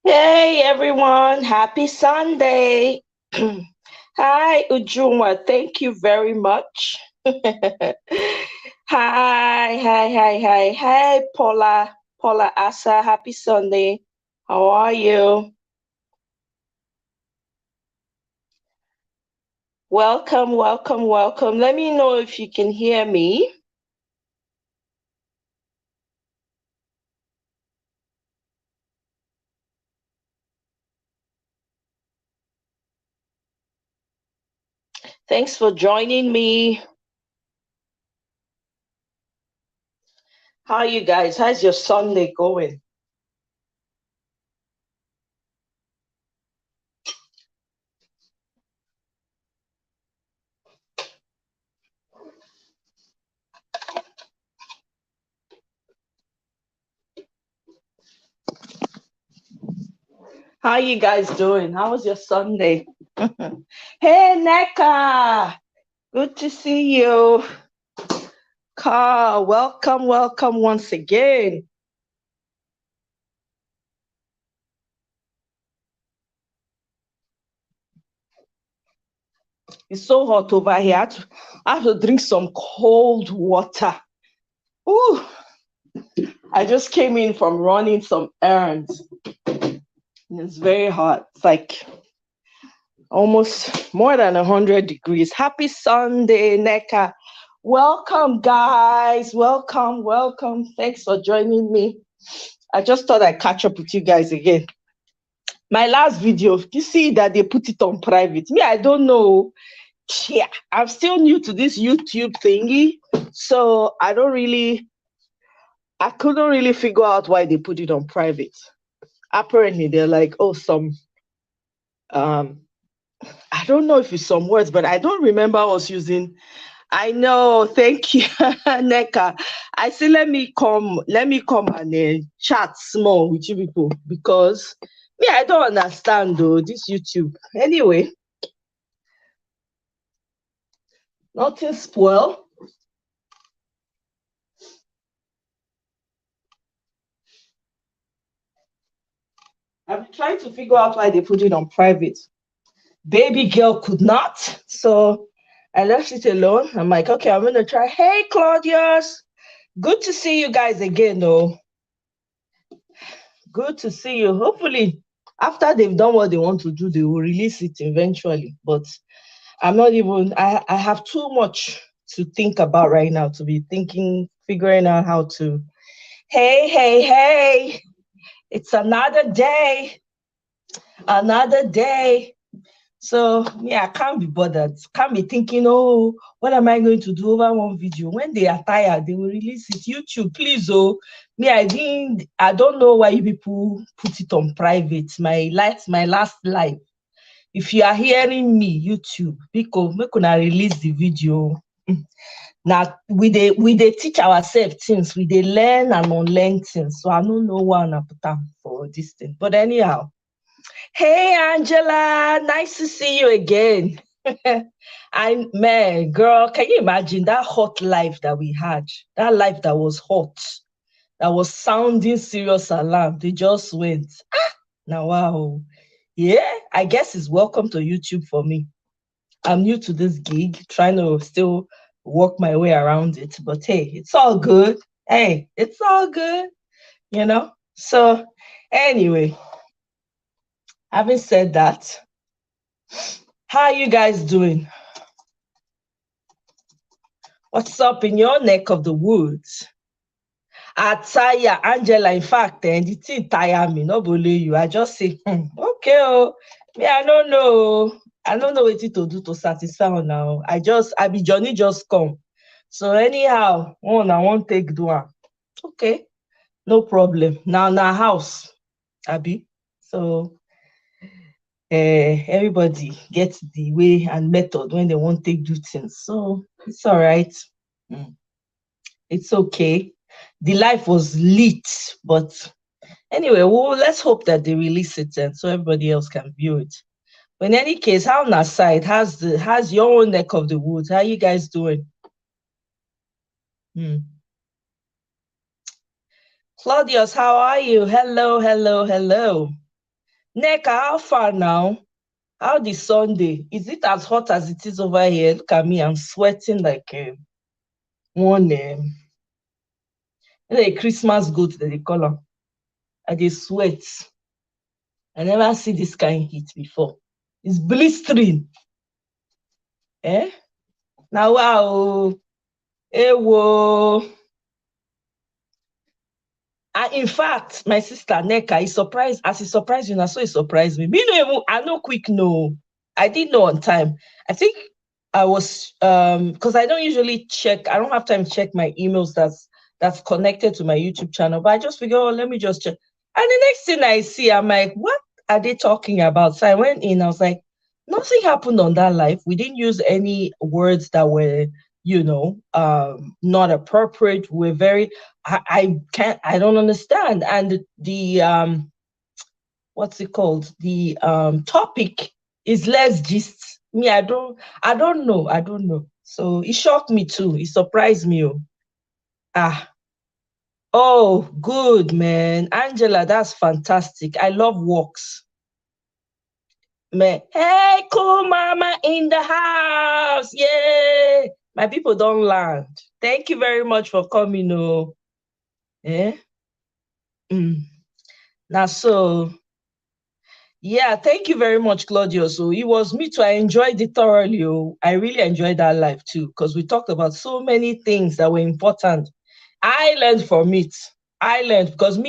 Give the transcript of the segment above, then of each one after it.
Hey everyone, happy Sunday. Hi Ujuma, thank you very much. Hi, Paula Asa, happy Sunday. How are you? Welcome. Let me know if you can hear me. Thanks for joining me. How are you guys? How's your Sunday going? How are you guys doing? How was your Sunday? Hey Neka, good to see you. Carl, welcome once again. It's so hot over here. I have to drink some cold water. Ooh, I just came in from running some errands. And it's very hot. It's like almost more than 100 degrees. Happy Sunday, Neka. Welcome, guys. Welcome. Thanks for joining me. I just thought I'd catch up with you guys again. My last video, you see that they put it on private. Me, I don't know. Yeah, I'm still new to this YouTube thingy, so I couldn't really figure out why they put it on private. Apparently, they're like, oh, um, I don't know if it's some words, but I don't remember us using. I know, thank you, Neka. I say let me come and chat small with you people because me, I don't understand though this YouTube. Anyway, nothing spoil. I've been trying to figure out why they put it on private. Baby girl could not, so I left it alone. I'm like, okay, I'm gonna try. Hey, Claudius, good to see you guys again, though. Good to see you. Hopefully, after they've done what they want to do, they will release it eventually. But I'm not even. I have too much to think about right now to be thinking, figuring out how to. Hey! It's another day, another day. So yeah, I can't be bothered. Can't be thinking, oh, what am I going to do over one video? When they are tired, they will release it. YouTube, please, oh. Me, I don't know why you people put it on private. My last live. If you are hearing me, YouTube, because make una release the video. Now we they teach ourselves things, we they learn and unlearn things. So I don't know why I put them for this thing. But anyhow. Hey Angela, nice to see you again. Man, girl, can you imagine that hot life that we had? That life that was hot, that was sounding serious alarm. They just went. Now, wow. Yeah, I guess it's welcome to YouTube for me. I'm new to this gig, trying to still work my way around it. But hey, it's all good. Hey, it's all good, you know? So, anyway, having said that, how are you guys doing? What's up in your neck of the woods? I tire Angela, in fact, and the thing tire me, not believe you. I just say, okay, oh, me, I don't know what to do to satisfy her now. I be Johnny just come. So anyhow, one I won't take do am. Okay, no problem. Now house, Abi. So everybody gets the way and method when they won't take do things. So it's all right. Mm. It's okay. The life was lit, but anyway, well, let's hope that they release it and so everybody else can view it. But in any case, how on our side has your own neck of the woods? How you guys doing? Hmm. Claudius, how are you? Hello. Neka, how far now? How the Sunday? Is it as hot as it is over here? Look at me, I'm sweating like one a Christmas goat that they call them. I just sweat. I never see this kind of heat before. It's blistering. Eh? Now wow. Whoa. In fact, my sister Neka is surprised. As he surprised you, so he surprised me. Me no even, I no quick no. I didn't know on time. I think I was because I don't usually check. I don't have time to check my emails that's connected to my YouTube channel. But I just figure, oh, let me just check. And the next thing I see, I'm like, what are they talking about? So I went in. I was like, nothing happened on that live. We didn't use any words that were, not appropriate. We're very. I don't understand. And the what's it called? The topic is less gist. Me, I don't know. So it shocked me too. It surprised me. Oh, good man. Angela, that's fantastic. I love walks. Man, hey, cool mama in the house. Yay! My people don't land. Thank you very much for coming. Oh, eh? Now, so yeah, thank you very much, Claudio. So it was me too. I enjoyed it thoroughly. Oh. I really enjoyed that live too, because we talked about so many things that were important. I learned from it. I learned because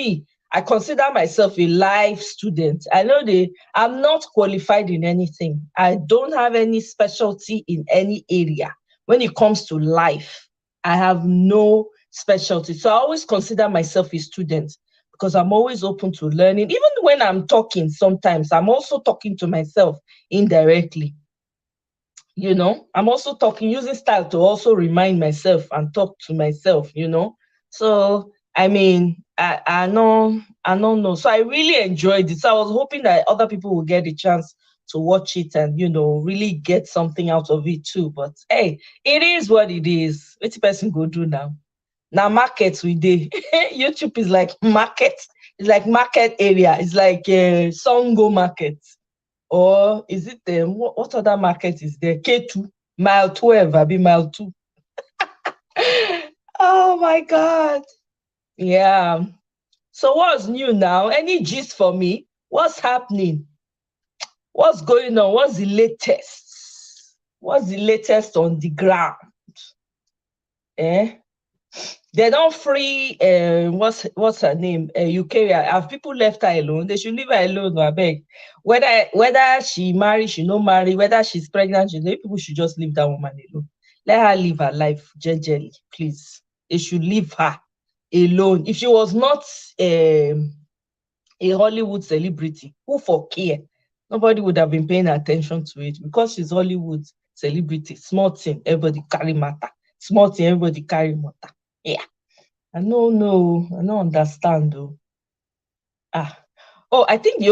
I consider myself a life student. I'm not qualified in anything. I don't have any specialty in any area. When it comes to life, I have no specialty. So I always consider myself a student because I'm always open to learning. Even when I'm talking, sometimes I'm also talking to myself indirectly. I'm also talking, using style to also remind myself and talk to myself, So, I don't know. So I really enjoyed it. So I was hoping that other people will get a chance to watch it and, really get something out of it too. But hey, it is what it is. What the person go do now? Now markets we did. YouTube is like market. It's like market area. It's like Songo market. Or is it what other market is there? K2, mile 12, I be mile 2. Oh my God. Yeah. So what's new now? Any gist for me? What's happening? What's going on? What's the latest? What's the latest on the ground? They don't free what's her name? Eukarya. Have people left her alone? They should leave her alone, I beg. Whether she marry, she no marry, whether she's pregnant, people should just leave that woman alone. Let her live her life gently, please. They should leave her alone. If she was not a Hollywood celebrity, who for care? Nobody would have been paying attention to it because she's Hollywood celebrity. Small thing, everybody carry matter. Small thing, everybody carry matter. Yeah. I don't understand though. Oh, I think the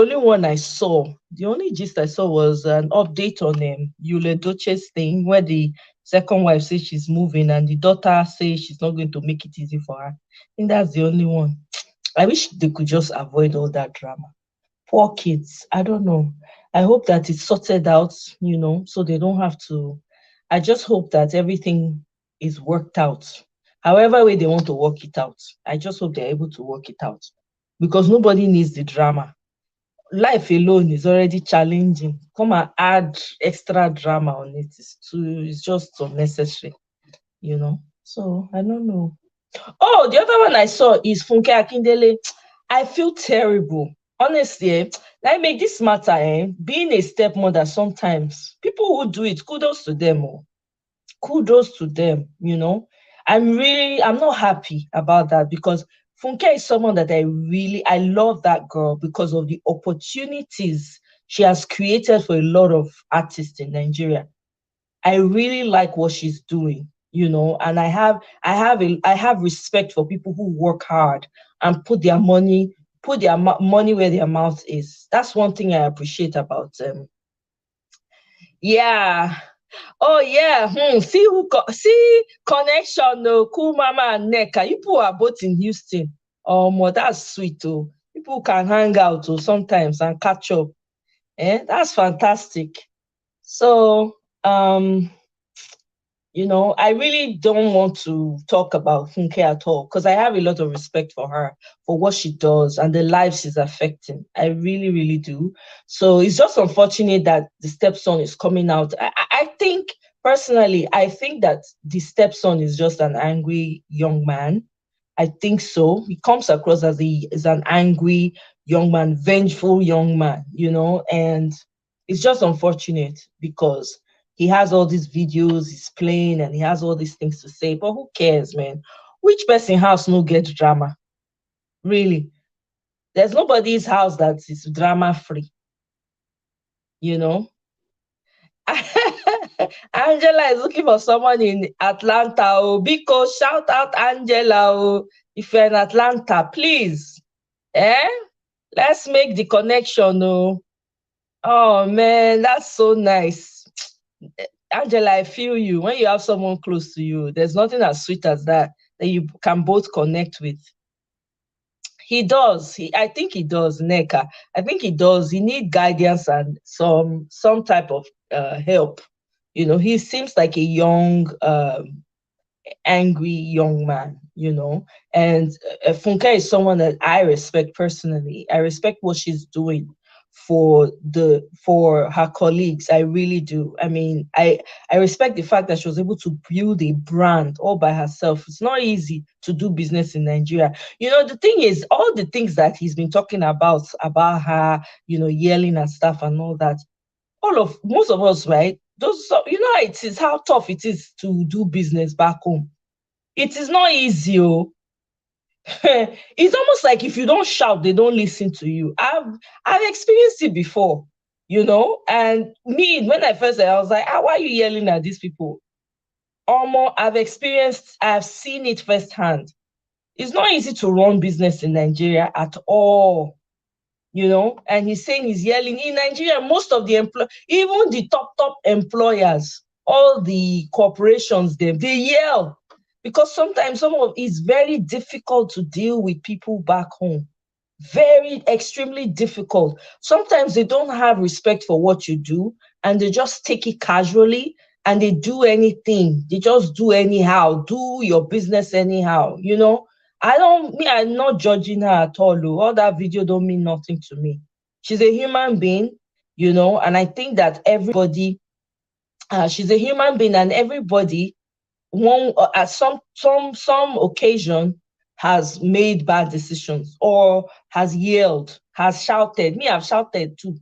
only gist I saw was an update on Yul Edochie's thing where the second wife says she's moving and the daughter says she's not going to make it easy for her. I think that's the only one. I wish they could just avoid all that drama. Poor kids. I don't know. I hope that it's sorted out, so they don't have to. I just hope that everything is worked out. However way they want to work it out. I just hope they're able to work it out. Because nobody needs the drama. Life alone is already challenging. Come and add extra drama on it. It's just unnecessary, So I don't know. Oh, the other one I saw is Funke Akindele. I feel terrible. Honestly, like make this matter, being a stepmother sometimes, people who do it, kudos to them. Kudos to them, I'm not happy about that because Funke is someone that I love that girl because of the opportunities she has created for a lot of artists in Nigeria. I really like what she's doing, and I have respect for people who work hard and put their money where their mouth is. That's one thing I appreciate about them. Yeah. Oh yeah. See connection, no, cool mama and Neka. You people are both in Houston. Oh, that's sweet. Oh, people can hang out or sometimes and catch up. That's fantastic. So, I really don't want to talk about Funke at all because I have a lot of respect for her, for what she does and the lives she's affecting. I really, really do. So it's just unfortunate that the stepson is coming out. I think, personally, I think that the stepson is just an angry young man. I think so. He comes across as an angry young man, vengeful young man, and it's just unfortunate because he has all these videos, he's playing, and he has all these things to say. But who cares, man? Which person house no get drama? Really? There's nobody's house that is drama free, you know? Angela is looking for someone in Atlanta. Oh, Biko, shout out Angela. Oh, if you're in Atlanta, please. Let's make the connection. Oh man, that's so nice. Angela, I feel you. When you have someone close to you, there's nothing as sweet as that you can both connect with. He does. I think he does, Neka. I think he does. He needs guidance and some type of help. He seems like a young, angry young man, and Funke is someone that I respect personally. I respect what she's doing for her colleagues. I really do. I mean, I respect the fact that she was able to build a brand all by herself. It's not easy to do business in Nigeria. The thing is, all the things that he's been talking about her, yelling and stuff and all that, most of us, right? Those, it is how tough it is to do business back home. It is not easy. It's almost like if you don't shout, they don't listen to you. I've experienced it before, and me, when I first said, I was like, why are you yelling at these people? I've seen it firsthand. It's not easy to run business in Nigeria at all. And he's saying he's yelling. In Nigeria, most of the even the top employers, all the corporations, they yell because sometimes it's very difficult to deal with people back home. Very extremely difficult. Sometimes they don't have respect for what you do and they just take it casually and they do anything. They just do anyhow, do your business anyhow, I'm not judging her at all. All that video don't mean nothing to me. She's a human being, and I think that everybody, she's a human being, and everybody, at some occasion, has made bad decisions or has yelled, has shouted. Me, I've shouted too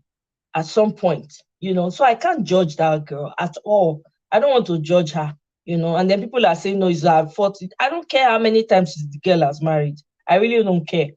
at some point, so I can't judge that girl at all. I don't want to judge her. And then people are saying, no, it's her fault. I don't care how many times the girl has married. I really don't care.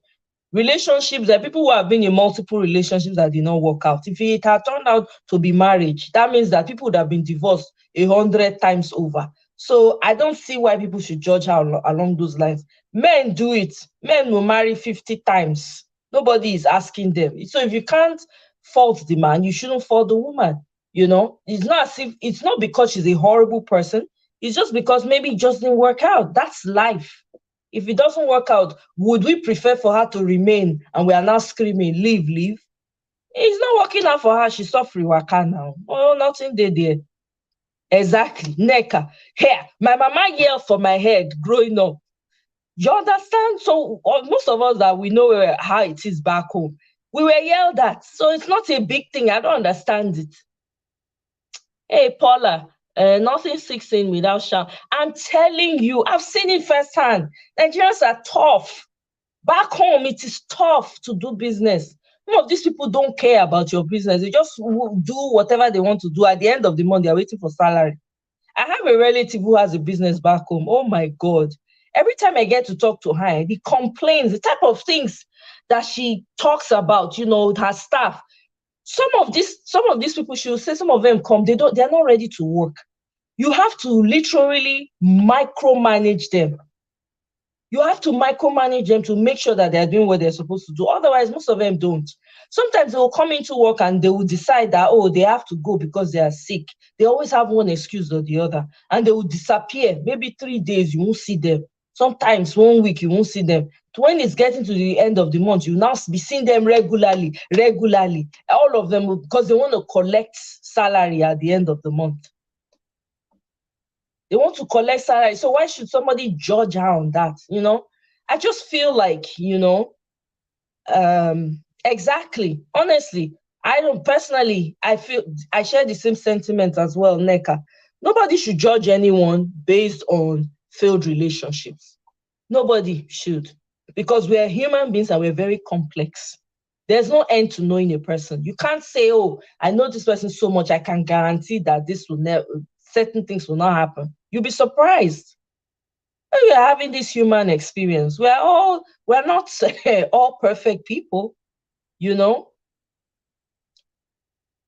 Relationships, there are people who have been in multiple relationships that did not work out. If it had turned out to be marriage, that means that people would have been divorced 100 times over. So I don't see why people should judge her along those lines. Men do it. Men will marry 50 times. Nobody is asking them. So if you can't fault the man, you shouldn't fault the woman. It's not because she's a horrible person. It's just because maybe it just didn't work out. That's life. If it doesn't work out, would we prefer for her to remain and we are now screaming, leave, leave? It's not working out for her. She's suffering waka now. Oh, nothing there. Exactly. Neka. Here, my mama yelled for my head growing up. You understand? So most of us that we know how it is back home, we were yelled at. So it's not a big thing. I don't understand it. Hey, Paula, nothing sticks in without shout. I'm telling you, I've seen it firsthand. Nigerians are tough. Back home, it is tough to do business. Some of these people don't care about your business. They just do whatever they want to do. At the end of the month, they're waiting for salary. I have a relative who has a business back home. Oh my God. Every time I get to talk to her, the complaints, the type of things that she talks about, her staff. Some of these people, she will say some of them they're not ready to work. You have to literally micromanage them. You have to micromanage them to make sure that they're doing what they're supposed to do. Otherwise, most of them don't. Sometimes they will come into work and they will decide that, they have to go because they are sick. They always have one excuse or the other. And they will disappear. Maybe 3 days, you won't see them. Sometimes 1 week you won't see them. When it's getting to the end of the month, you now be seeing them regularly. All of them, because they want to collect salary at the end of the month. They want to collect salary. So why should somebody judge her on that? I just feel like, exactly. Honestly, I don't personally, I share the same sentiment as well, Neka. Nobody should judge anyone based on failed relationships. Nobody should, because we're human beings and we're very complex. There's no end to knowing a person. You can't say, oh, I know this person so much, I can guarantee that this will never, certain things will not happen. You'll be surprised. We are having this human experience. We're not all perfect people,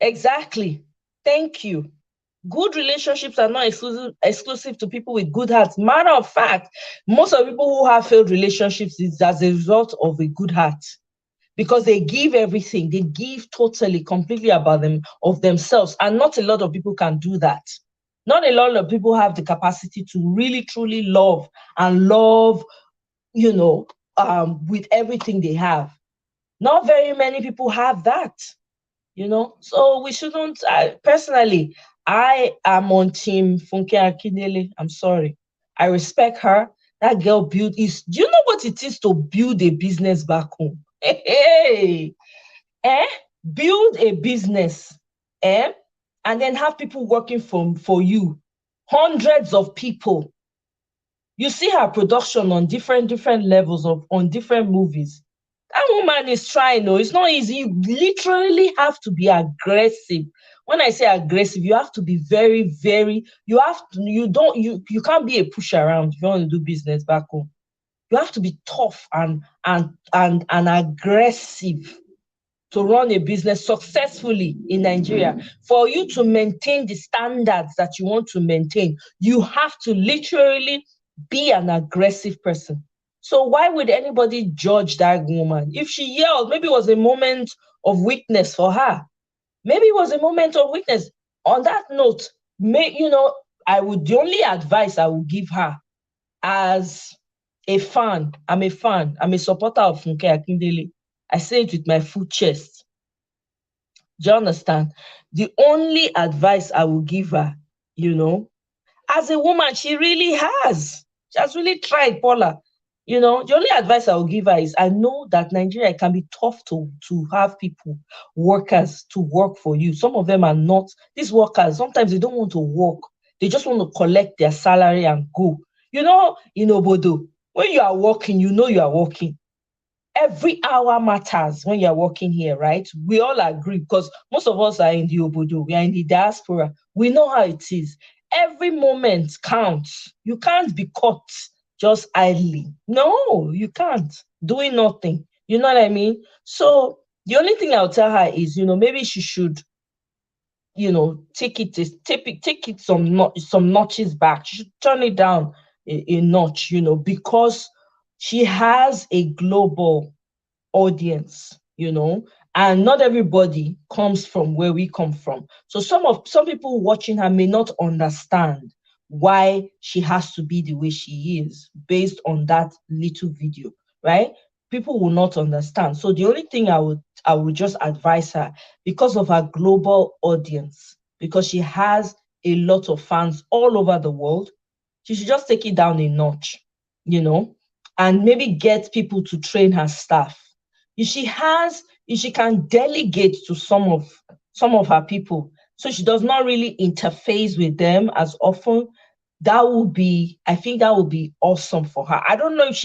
Exactly. Thank you. Good relationships are not exclusive to people with good hearts. Matter of fact, most of the people who have failed relationships is as a result of a good heart, because they give everything. They give totally, completely of themselves. And not a lot of people can do that. Not a lot of people have the capacity to really, truly love and love, with everything they have. Not very many people have that. So we shouldn't. Personally, I am on team Funke Akindele. I'm sorry. I respect her. That girl do you know what it is to build a business back home? Hey, build a business, and then have people working for you. Hundreds of people. You see her production on different levels on different movies. That woman is trying. No, it's not easy. You literally have to be aggressive. When I say aggressive, you have to be very, very. You can't be a push around if you want to do business back home. You have to be tough and aggressive to run a business successfully in Nigeria. For you to maintain the standards that you want to maintain, you have to literally be an aggressive person. So why would anybody judge that woman? If she yelled, maybe it was a moment of weakness for her. Maybe it was a moment of weakness. On that note, the only advice I would give her as a fan, I'm a supporter of Funke Akindele. I say it with my full chest. Do you understand? The only advice I will give her, as a woman, she really has. She has really tried, Paula. The only advice I will give her is, I know that Nigeria can be tough to have workers to work for you. Some of them are not. These workers, sometimes they don't want to work. They just want to collect their salary and go. In Obodo, when you are working, you are working. Every hour matters when you're working here, right? We all agree, because most of us are in the Obodo, we are in the diaspora. We know how it is. Every moment counts. You can't be caught just idly. No, you can't. Doing nothing. You know what I mean? So the only thing I'll tell her is, maybe she should, take it some notches back. She should turn it down a notch, because she has a global audience, and not everybody comes from where we come from. So some people watching her may not understand why she has to be the way she is based on that little video, right? People will not understand. So the only thing I would just advise her, because of her global audience, because she has a lot of fans all over the world, she should just take it down a notch, and maybe get people to train her staff. If she can delegate to some of her people, so she does not really interface with them as often, I think that would be awesome for her. I don't know if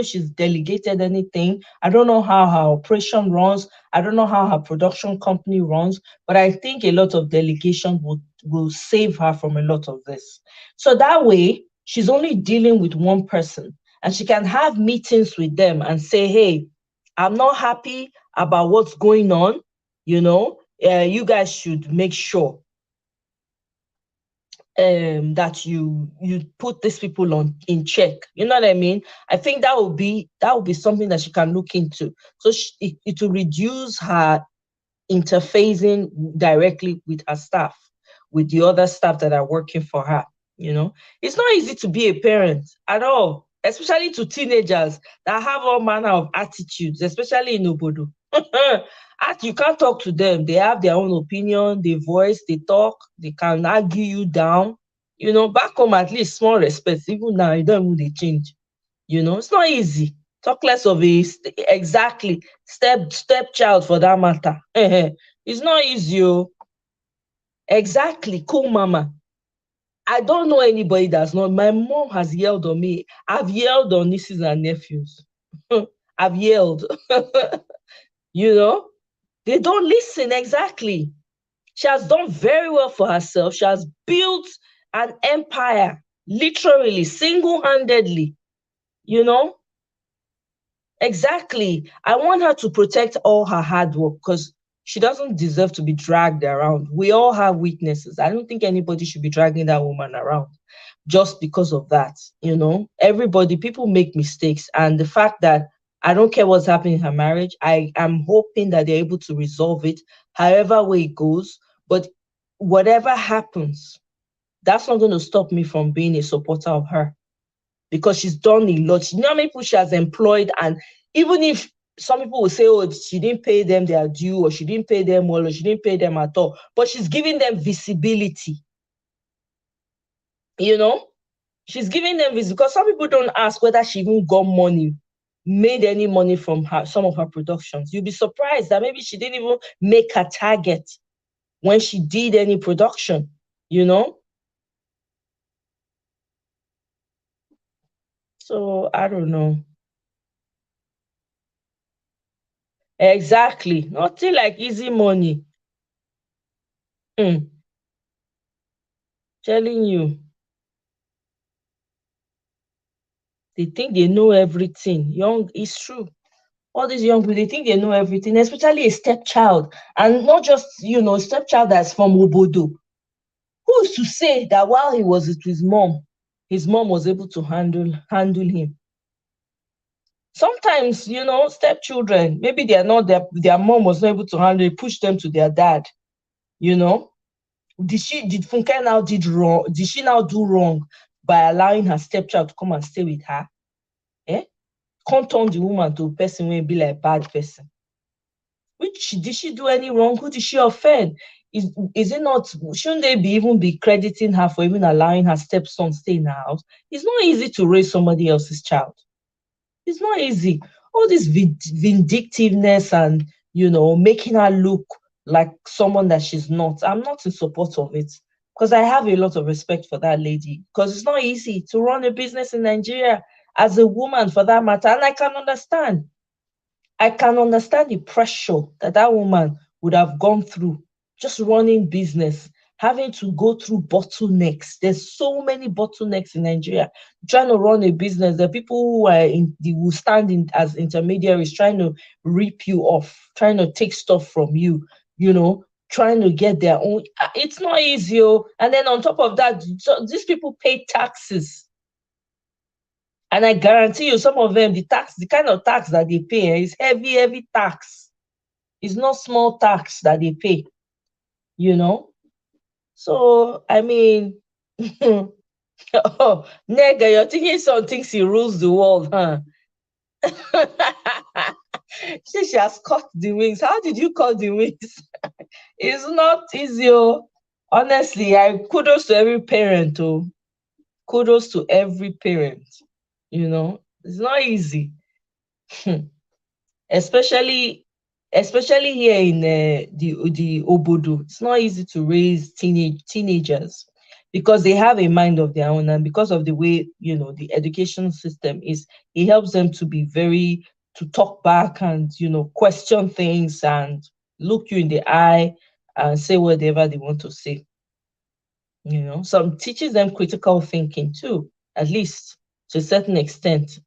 she's delegated anything. I don't know how her operation runs. I don't know how her production company runs, but I think a lot of delegation will save her from a lot of this. So that way, she's only dealing with one person, and she can have meetings with them and say, hey, I'm not happy about what's going on. You guys should make sure that you put these people in check. You know what I mean? I think that would be something that she can look into. So it will reduce her interfacing directly with her staff, with the other staff that are working for her. It's not easy to be a parent at all, especially to teenagers that have all manner of attitudes, especially in Obodo. You can't talk to them. They have their own opinion, they voice, they talk, they can argue you down. Back home, at least small respect. Even now, you don't even they change. It's not easy. Talk less of exactly stepchild for that matter. It's not easy. Oh. Exactly, cool mama. I don't know anybody that's not. My mom has yelled on me. I've yelled on nieces and nephews. I've yelled. you know, they don't listen exactly. She has done very well for herself. She has built an empire, literally, single-handedly. You know, exactly. I want her to protect all her hard work because she doesn't deserve to be dragged around. We all have weaknesses. I don't think anybody should be dragging that woman around just because of that. Everybody, people make mistakes. And the fact that I don't care what's happening in her marriage, I am hoping that they're able to resolve it however way it goes. But whatever happens, that's not going to stop me from being a supporter of her because she's done a lot. You know how many people she has employed, and even if some people will say, oh, she didn't pay them their due, or she didn't pay them well, or she didn't pay them at all, but she's giving them visibility. She's giving them visibility because some people don't ask whether she even got money, made any money from some of her productions. You'll be surprised that maybe she didn't even make her target when she did any production, So I don't know. Exactly. Nothing like easy money. Hmm. Telling you, they think they know everything. Young, it's true. All these young people, they think they know everything, especially a stepchild. And not just, a stepchild that's from Obodo. Who's to say that while he was with his mom was able to handle him? Sometimes, stepchildren, maybe they are not their mom was not able to handle it, push them to their dad, you know. Did Funke now did wrong? Did she now do wrong by allowing her stepchild to come and stay with her? Eh? Can't turn the woman to a person when be like bad person. Did she do any wrong? Who did she offend? Is it not? Shouldn't they even be crediting her for even allowing her stepson stay in her house? It's not easy to raise somebody else's child. It's not easy. All this vindictiveness and making her look like someone that she's not. I'm not in support of it because I have a lot of respect for that lady. Because it's not easy to run a business in Nigeria as a woman, for that matter, and I can understand. I can understand the pressure that that woman would have gone through just running business, having to go through bottlenecks. There's so many bottlenecks in Nigeria. Trying to run a business, the people who are who stand in as intermediaries, trying to rip you off, trying to take stuff from you, trying to get their own. It's not easy. Oh. And then on top of that, so these people pay taxes. And I guarantee you, some of them, the kind of tax that they pay is heavy, heavy tax. It's not small tax that they pay, you know? So, I mean, oh, nigga, you're thinking some thinks he rules the world, huh? She has cut the wings. How did you cut the wings? It's not easy. Oh. Honestly, I kudos to every parent. Oh, kudos to every parent. It's not easy. especially especially here in the Obodo. It's not easy to raise teenagers because they have a mind of their own, and because of the way the education system is, it helps them to be very to talk back and question things and look you in the eye and say whatever they want to say. Some teaches them critical thinking too, at least to a certain extent.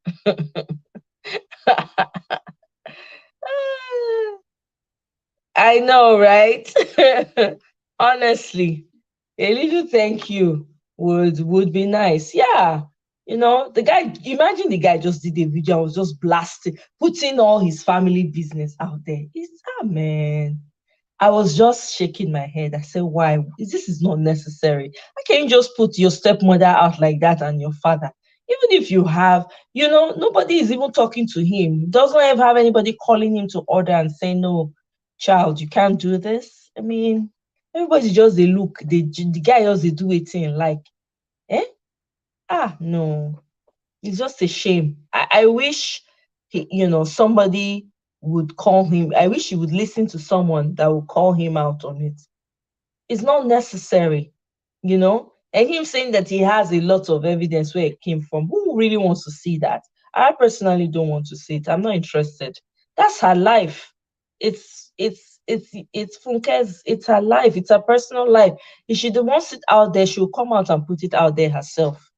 I know, right? Honestly, a little thank you would be nice. Yeah. The guy, imagine the guy just did a video and was just blasting, putting all his family business out there. It's man. I was just shaking my head. I said, why? This is not necessary. Why can't you just put your stepmother out like that and your father? Even if you have, nobody is even talking to him. Doesn't ever have anybody calling him to order and saying, no, child, you can't do this. I mean, everybody just they look, the guy just they do it in like, eh? No. It's just a shame. I wish somebody would call him. I wish he would listen to someone that would call him out on it. It's not necessary, And him saying that he has a lot of evidence where it came from. Who really wants to see that? I personally don't want to see it. I'm not interested. That's her life. It's Funke's, it's her life, it's her personal life. If she wants it out there, she'll come out and put it out there herself.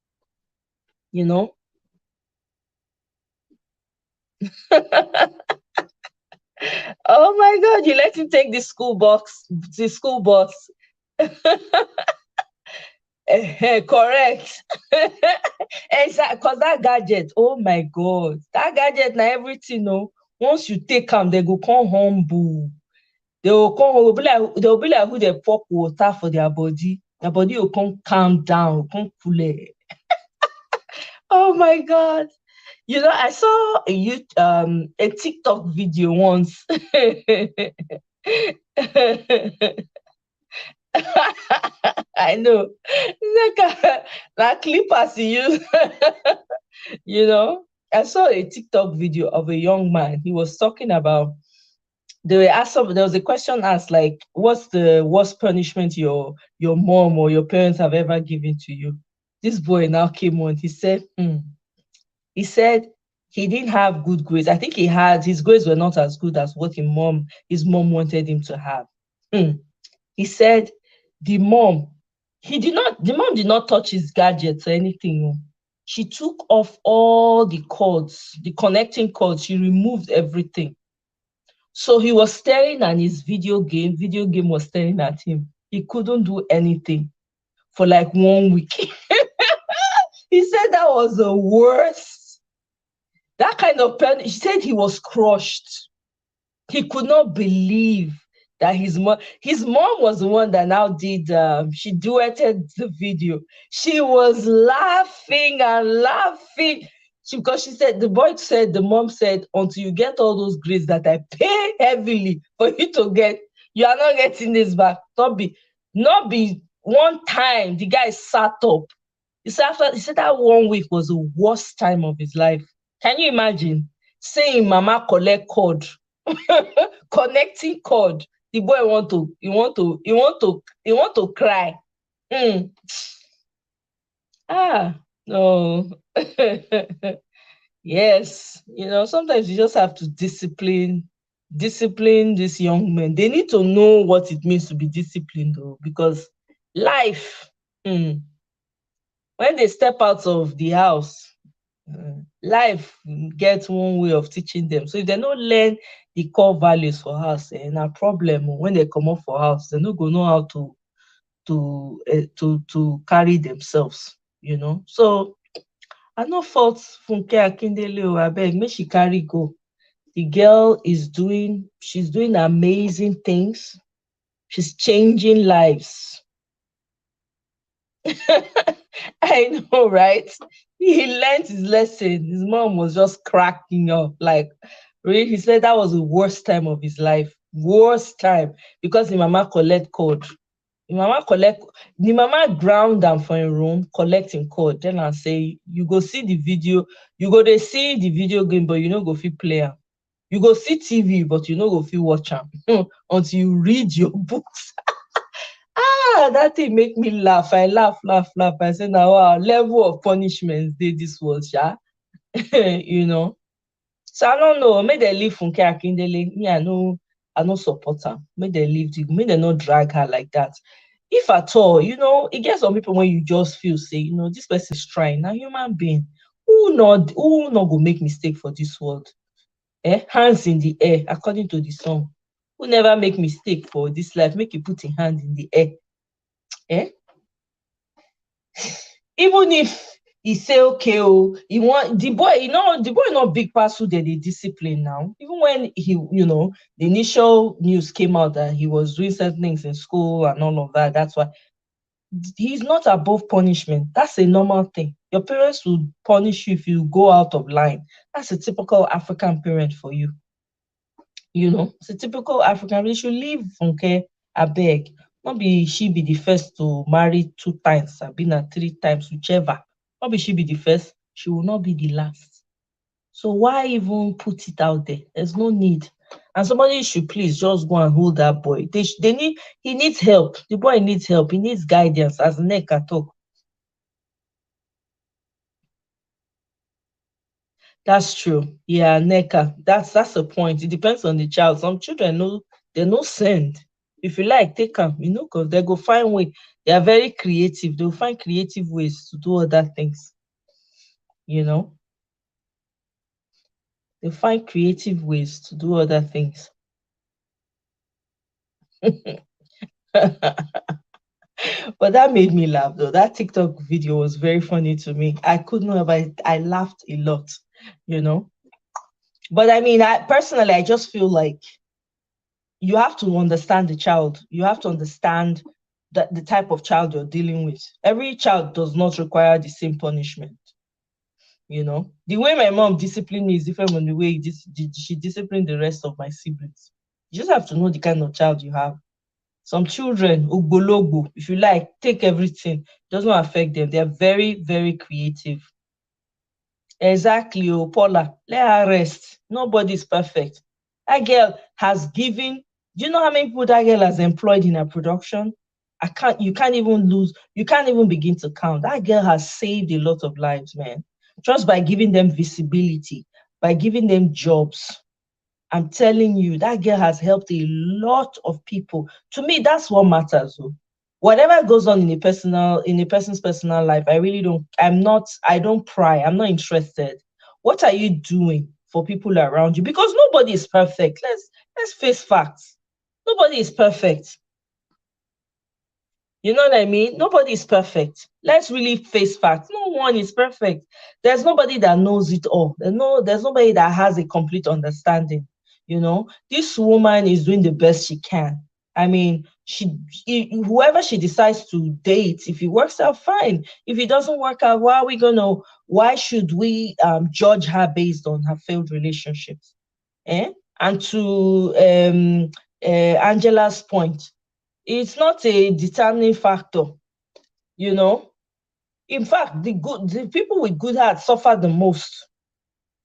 Oh my God, you let him take the school bus. Correct. Exactly, because that gadget, oh my God, that gadget na everything, no. Once you take them, they go come humble. They will be like who they pour water for their body. Their body will come calm down, will come cool. Oh my God. I saw a TikTok video once. I know. Like that clippers you use. you know. I saw a TikTok video of a young man. He was talking about there was a question asked like, what's the worst punishment your mom or your parents have ever given to you? This boy now came on. He said he didn't have good grades. I think his grades were not as good as what his mom wanted him to have. He said the mom, the mom did not touch his gadgets or anything. Oh. She took off all the cords, the connecting cords. She removed everything. So he was staring at his video game was staring at him. He couldn't do anything for like 1 week. He said that was the worst. That kind of pain. He said he was crushed. He could not believe that his mom was the one that now did she duetted the video. She was laughing and laughing. Because she said the mom said, until you get all those grades that I pay heavily for you to get, you are not getting this back. Not be one time the guy sat up. He said that 1 week was the worst time of his life. Can you imagine saying mama collect cord? Connecting cord. The boy want to cry. Mm. No. Yes, sometimes you just have to discipline these young men. They need to know what it means to be disciplined, though, because life, when they step out of the house, life gets one way of teaching them. So if they don't learn the core values for house, na problem. When they come up for house, they no go know how to carry themselves. So I no fault Funke Akindele. Abeg, make she carry go. The girl she's doing amazing things. She's changing lives. I know, right? He learned his lesson. His mom was just cracking up. Like, really, he said that was the worst time of his life. Worst time. Because the mama collect code. The mama ground am for him room, collecting code. Then I say, you go see the video, you go dey see the video game, but you no go fit play am. You go see TV, but you no go fit watch am until you read your books. That thing make me laugh. I laugh, laugh, laugh. I say, now wow, level of punishment dey this world, sha. So I don't know. Make they leave Funke Akindele. Me, I no support her. Make they leave. Make they not drag her like that. If at all, it gets some people when you just feel say, this person is trying. Now, human being, who not go make mistake for this world? Hands in the air, according to the song. Who never make mistake for this life? Make you put your hand in the air. Even if he say, okay, oh, he want the boy, the boy not big pass who they discipline now. Even when he, the initial news came out that he was doing certain things in school and all of that. That's why he's not above punishment. That's a normal thing. Your parents will punish you if you go out of line. That's a typical African parent for you. It's a typical African. They should leave Funke, abeg. Not be she be the first to marry 2 times, Sabina 3 times, whichever. Not be she be the first, she will not be the last. So why even put it out there? There's no need. And somebody should please just go and hold that boy. He needs help. The boy needs help. He needs guidance, as Neka talk. That's true. Yeah, Neka. That's a point. It depends on the child. Some children know they no send. If you like, take them, because they go find way. They are very creative. They'll find creative ways to do other things. You know, they find creative ways to do other things. But that made me laugh though. That TikTok video was very funny to me. I couldn't have I laughed a lot, you know. But I mean, I personally I just feel like you have to understand the child. You have to understand that the type of child you're dealing with. Every child does not require the same punishment. The way my mom disciplined me is different from the way she disciplined the rest of my siblings. You just have to know the kind of child you have. Some children, ugbologbo, if you like, take everything. Does not affect them. They are very, very creative. Exactly, Paula. Let her rest. Nobody is perfect. That girl has given. Do you know how many people that girl has employed in her production? You can't even you can't even begin to count. That girl has saved a lot of lives, man. Just by giving them visibility, by giving them jobs. I'm telling you, that girl has helped a lot of people. To me, that's what matters. Whatever goes on in a person's personal life, I don't pry. I'm not interested. What are you doing for people around you? Because nobody is perfect. Let's face facts. Nobody is perfect. You know what I mean? Nobody is perfect. Let's really face facts. No one is perfect. There's nobody that knows it all. There's nobody that has a complete understanding. This woman is doing the best she can. I mean, whoever she decides to date, if it works out, fine. If it doesn't work out, why should we judge her based on her failed relationships? And to Angela's point, it's not a determining factor. In fact, the people with good hearts suffer the most.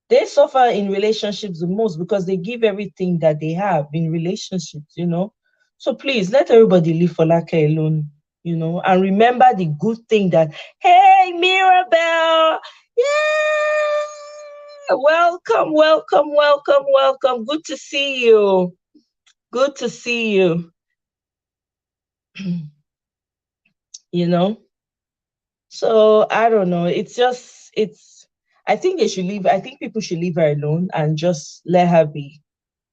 They suffer in relationships the most because they give everything that they have in relationships. So please let everybody leave Folake alone. And remember the good thing that, hey, Mirabelle, yeah, welcome, welcome, welcome, welcome. Good to see you. Good to see you. So I don't know. I think people should leave her alone and just let her be.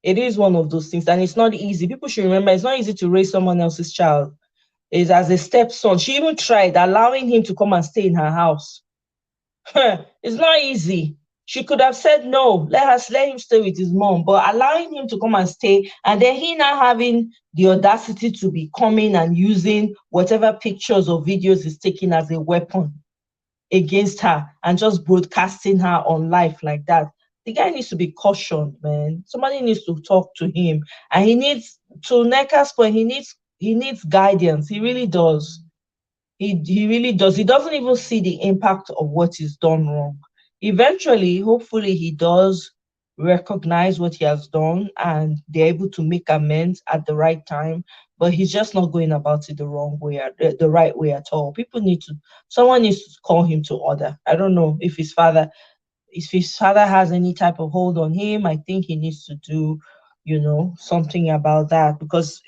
It is one of those things, and it's not easy. People should remember it's not easy to raise someone else's child. It's as a stepson. She even tried allowing him to come and stay in her house. It's not easy. She could have said no, let him stay with his mom, but allowing him to come and stay, and then he now having the audacity to be coming and using whatever pictures or videos he's taking as a weapon against her and just broadcasting her on live like that. The guy needs to be cautioned, man. Somebody needs to talk to him, and to Neka's point, he needs guidance. He really does. He really does. He doesn't even see the impact of what he's done wrong. Eventually, hopefully, he does recognize what he has done and they're able to make amends at the right time. But he's just not going about it the wrong way, the right way at all. Someone needs to call him to order. I don't know if his father has any type of hold on him. I think he needs to do something about that, because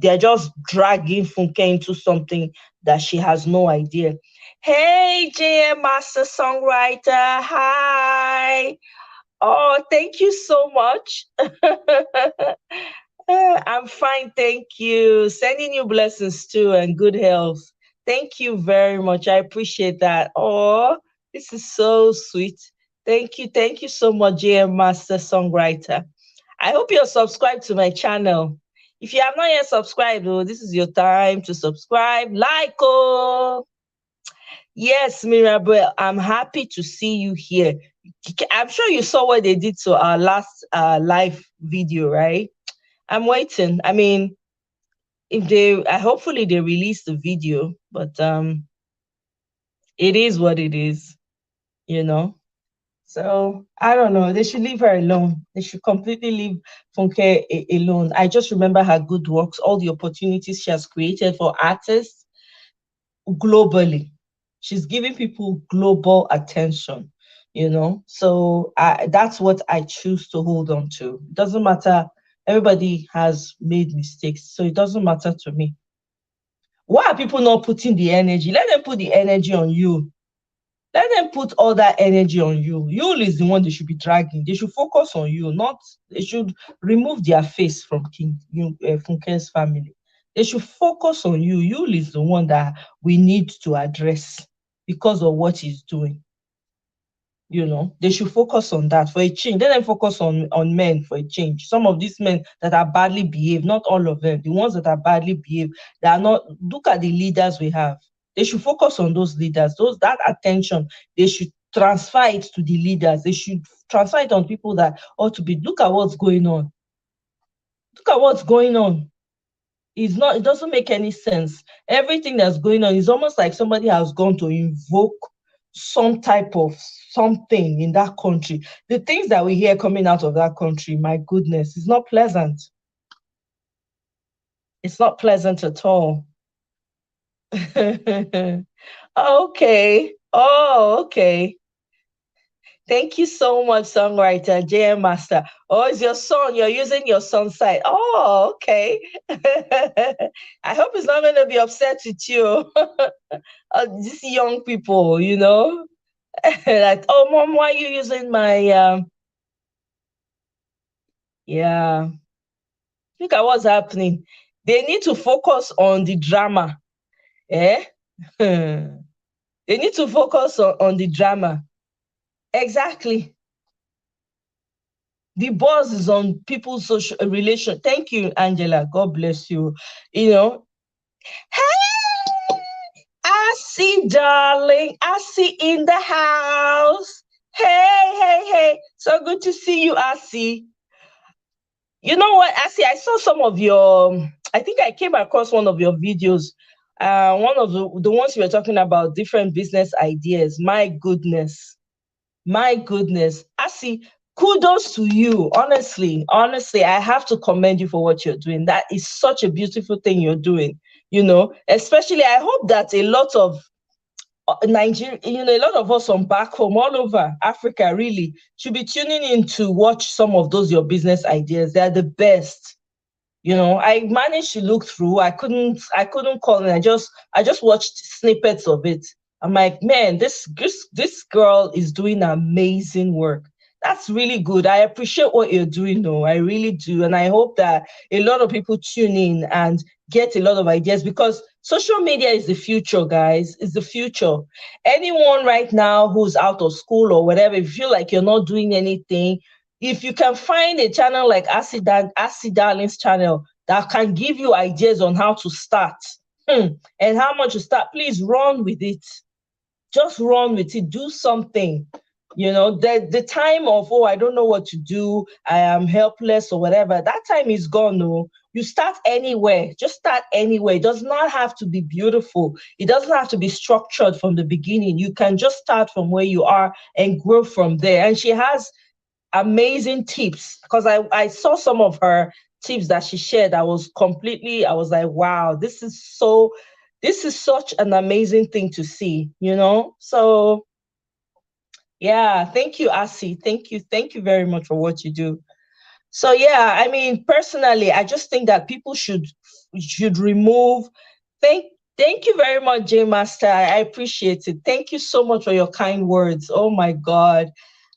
they're just dragging Funke into something that she has no idea. Hey, JM Master Songwriter. Hi. Oh, thank you so much. I'm fine, thank you. Sending you blessings too and good health. Thank you very much. I appreciate that. Oh, This is so sweet. Thank you so much, JM Master Songwriter. I hope you're subscribed to my channel. If you have not yet subscribed, oh, this is your time to subscribe. Like, oh, yes, Mirabel, I'm happy to see you here. I'm sure you saw what they did to our last live video, right? I'm waiting. I mean, if they, hopefully they release the video, but it is what it is, you know. So I don't know. They should leave her alone. They should completely leave Funke alone. I just remember her good works, all the opportunities she has created for artists globally. She's giving people global attention, you know. So that's what I choose to hold on to. It doesn't matter. Everybody has made mistakes, so it doesn't matter to me. Why are people not putting the energy? Let them put the energy on you. Let them put all that energy on you. You is the one they should be dragging. They should focus on you, not they should remove their face from Funke's family. They should focus on you. You is the one that we need to address because of what he's doing. You know, they should focus on that for a change. Let them focus on men for a change. Some of these men that are badly behaved, not all of them, the ones that are badly behaved, they are not. Look at the leaders we have. They should focus on those leaders. That attention, they should transfer it to the leaders. They should transfer it on people that ought to be. Look at what's going on. Look at what's going on. It doesn't make any sense. Everything that's going on is almost like somebody has gone to invoke some type of something in that country. The things that we hear coming out of that country, my goodness, it's not pleasant. It's not pleasant at all. Okay. Oh, okay. Thank you so much, songwriter JM Master. Oh, it's your son. You're using your son's side. Oh, okay. I hope he's not going to be upset with you. These young people, you know, like, oh, mom, why are you using my yeah. Look at what's happening. They need to focus on the drama. Eh? They need to focus on the drama. Exactly. The buzz is on people's social relation. Thank you, Angela. God bless you. You know, hey, I see, darling. I see in the house. Hey, hey, hey. So good to see you, I see. You know what, Asi, I saw some of your, I think I came across one of your videos, one of the ones you were talking about, different business ideas. My goodness. My goodness. Asi, kudos to you. Honestly, I have to commend you for what you're doing. That is such a beautiful thing you're doing. You know, especially I hope that a lot of Nigeria, you know, a lot of us from back home, all over Africa, really should be tuning in to watch some of those your business ideas. They're the best. You know, I managed to look through. I couldn't call it. I just watched snippets of it. I'm like, man, this girl is doing amazing work. That's really good. I appreciate what you're doing, though. I really do. And I hope that a lot of people tune in and get a lot of ideas because social media is the future, guys. It's the future. Anyone right now who's out of school or whatever, if you feel like you're not doing anything, if you can find a channel like Acid Darling's channel that can give you ideas on how to start and how much to start, please run with it. Just run with it. Do something. You know, the time of, oh, I don't know what to do, I am helpless or whatever, that time is gone. No, you start anywhere. Just start anywhere. It does not have to be beautiful. It doesn't have to be structured from the beginning. You can just start from where you are and grow from there. And she has amazing tips because I saw some of her tips that she shared. I was like, wow, this is such an amazing thing to see, you know? So yeah, thank you, Asi. Thank you very much for what you do. So yeah, I mean, personally, I just think that people should remove. Thank thank you very much, J Master. I appreciate it. Thank you so much for your kind words. Oh my God.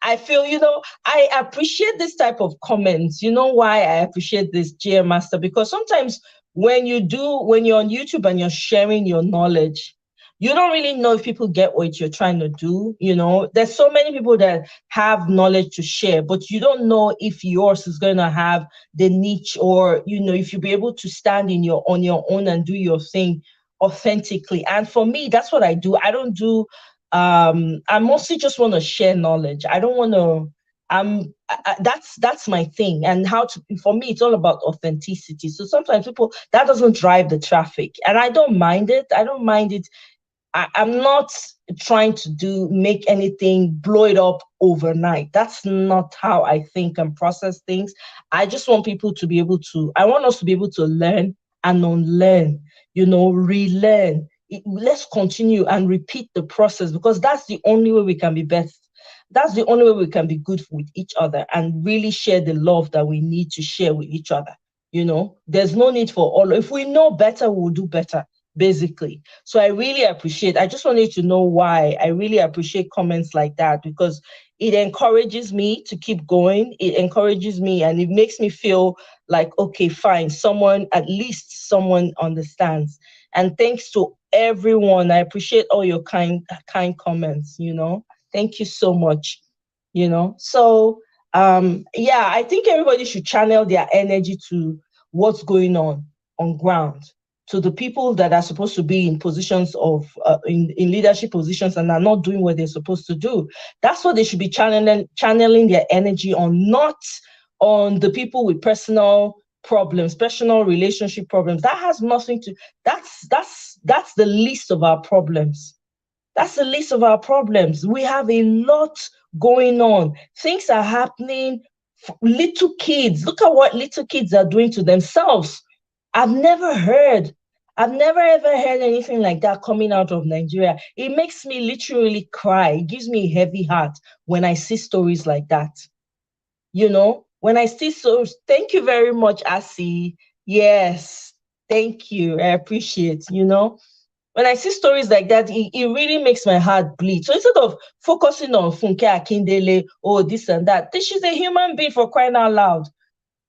I feel, you know, I appreciate this type of comments. You know why I appreciate this, J Master? Because sometimes when you're on YouTube and you're sharing your knowledge, you don't really know if people get what you're trying to do. There's so many people that have knowledge to share, but you don't know if yours is going to have the niche, or if you'll be able to stand on your own and do your thing authentically. And for me, that's what I do. I don't do I mostly just want to share knowledge. I don't want to that's my thing. And for me, it's all about authenticity. So sometimes people, that doesn't drive the traffic, and I don't mind it. I'm not trying to make anything, blow it up overnight. That's not how I think and process things. I just want people to be able to, I want us to be able to learn and unlearn, relearn. Let's continue and repeat the process, because that's the only way we can be best. That's the only way we can be good with each other and really share the love that we need to share with each other. There's no need for all. If we know better, we'll do better, basically. So I just wanted to know why I really appreciate comments like that, because it encourages me to keep going. It encourages me, and it makes me feel like, okay, fine, at least someone understands. And thanks to everyone. I appreciate all your kind comments, Thank you so much. So yeah, I think everybody should channel their energy to what's going on ground, to the people that are supposed to be in positions of in leadership positions and are not doing what they're supposed to do. That's what they should be channeling their energy on, not on the people with personal problems, personal relationship problems. That has nothing to, that's the least of our problems. That's the least of our problems. We have a lot going on. Things are happening. Little kids, look at what little kids are doing to themselves. I've never ever heard anything like that coming out of Nigeria. It makes me literally cry. It gives me a heavy heart when I see stories like that. When I see thank you very much, Asi. Yes, thank you. I appreciate, when I see stories like that, it really makes my heart bleed. So instead of focusing on Funke Akindele, this and that, she's a human being, for crying out loud.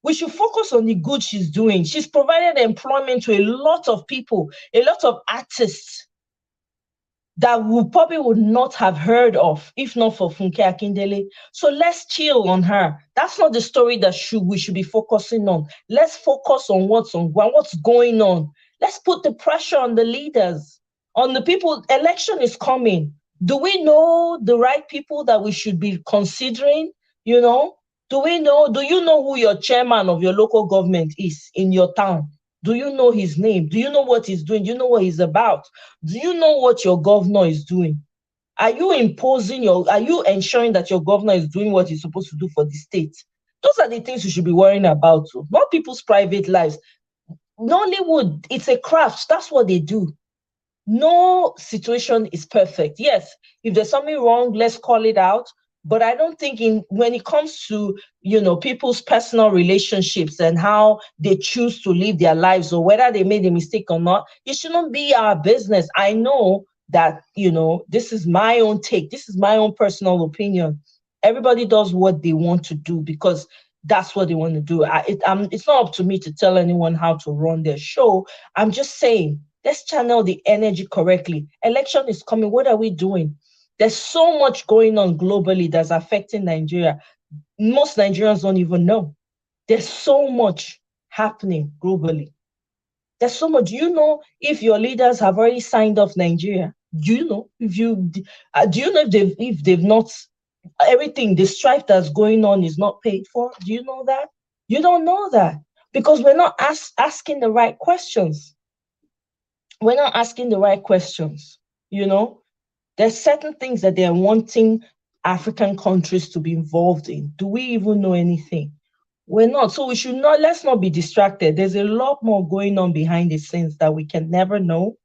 We should focus on the good she's doing. She's provided employment to a lot of people, a lot of artists that we probably would not have heard of if not for Funke Akindele. So let's chill on her. That's not the story that we should be focusing on. Let's focus on what's going on. Let's put the pressure on the leaders, on the people. Election is coming. Do we know the right people that we should be considering? Do you know who your chairman of your local government is in your town? Do you know his name? Do you know what he's doing? Do you know what he's about? Do you know what your governor is doing? Are you ensuring that your governor is doing what he's supposed to do for the state? Those are the things you should be worrying about, not people's private lives. Nollywood, it's a craft. That's what they do. No situation is perfect. Yes, if there's something wrong, let's call it out. But I don't think when it comes to, people's personal relationships and how they choose to live their lives, or whether they made a mistake or not, it shouldn't be our business. I know that, this is my own take. This is my own personal opinion. Everybody does what they want to do because that's what they want to do. It's not up to me to tell anyone how to run their show. I'm just saying, let's channel the energy correctly. Election is coming. What are we doing? There's so much going on globally that's affecting Nigeria. Most Nigerians don't even know. There's so much happening globally. There's so much. Do you know if your leaders have already signed off Nigeria? Do you know if they've not, everything, the strife that's going on is not paid for? Do you know that? You don't know that because we're not asking the right questions. We're not asking the right questions, There's certain things that they're wanting African countries to be involved in. Do we even know anything? We're not. So let's not be distracted. There's a lot more going on behind the scenes that we can never know.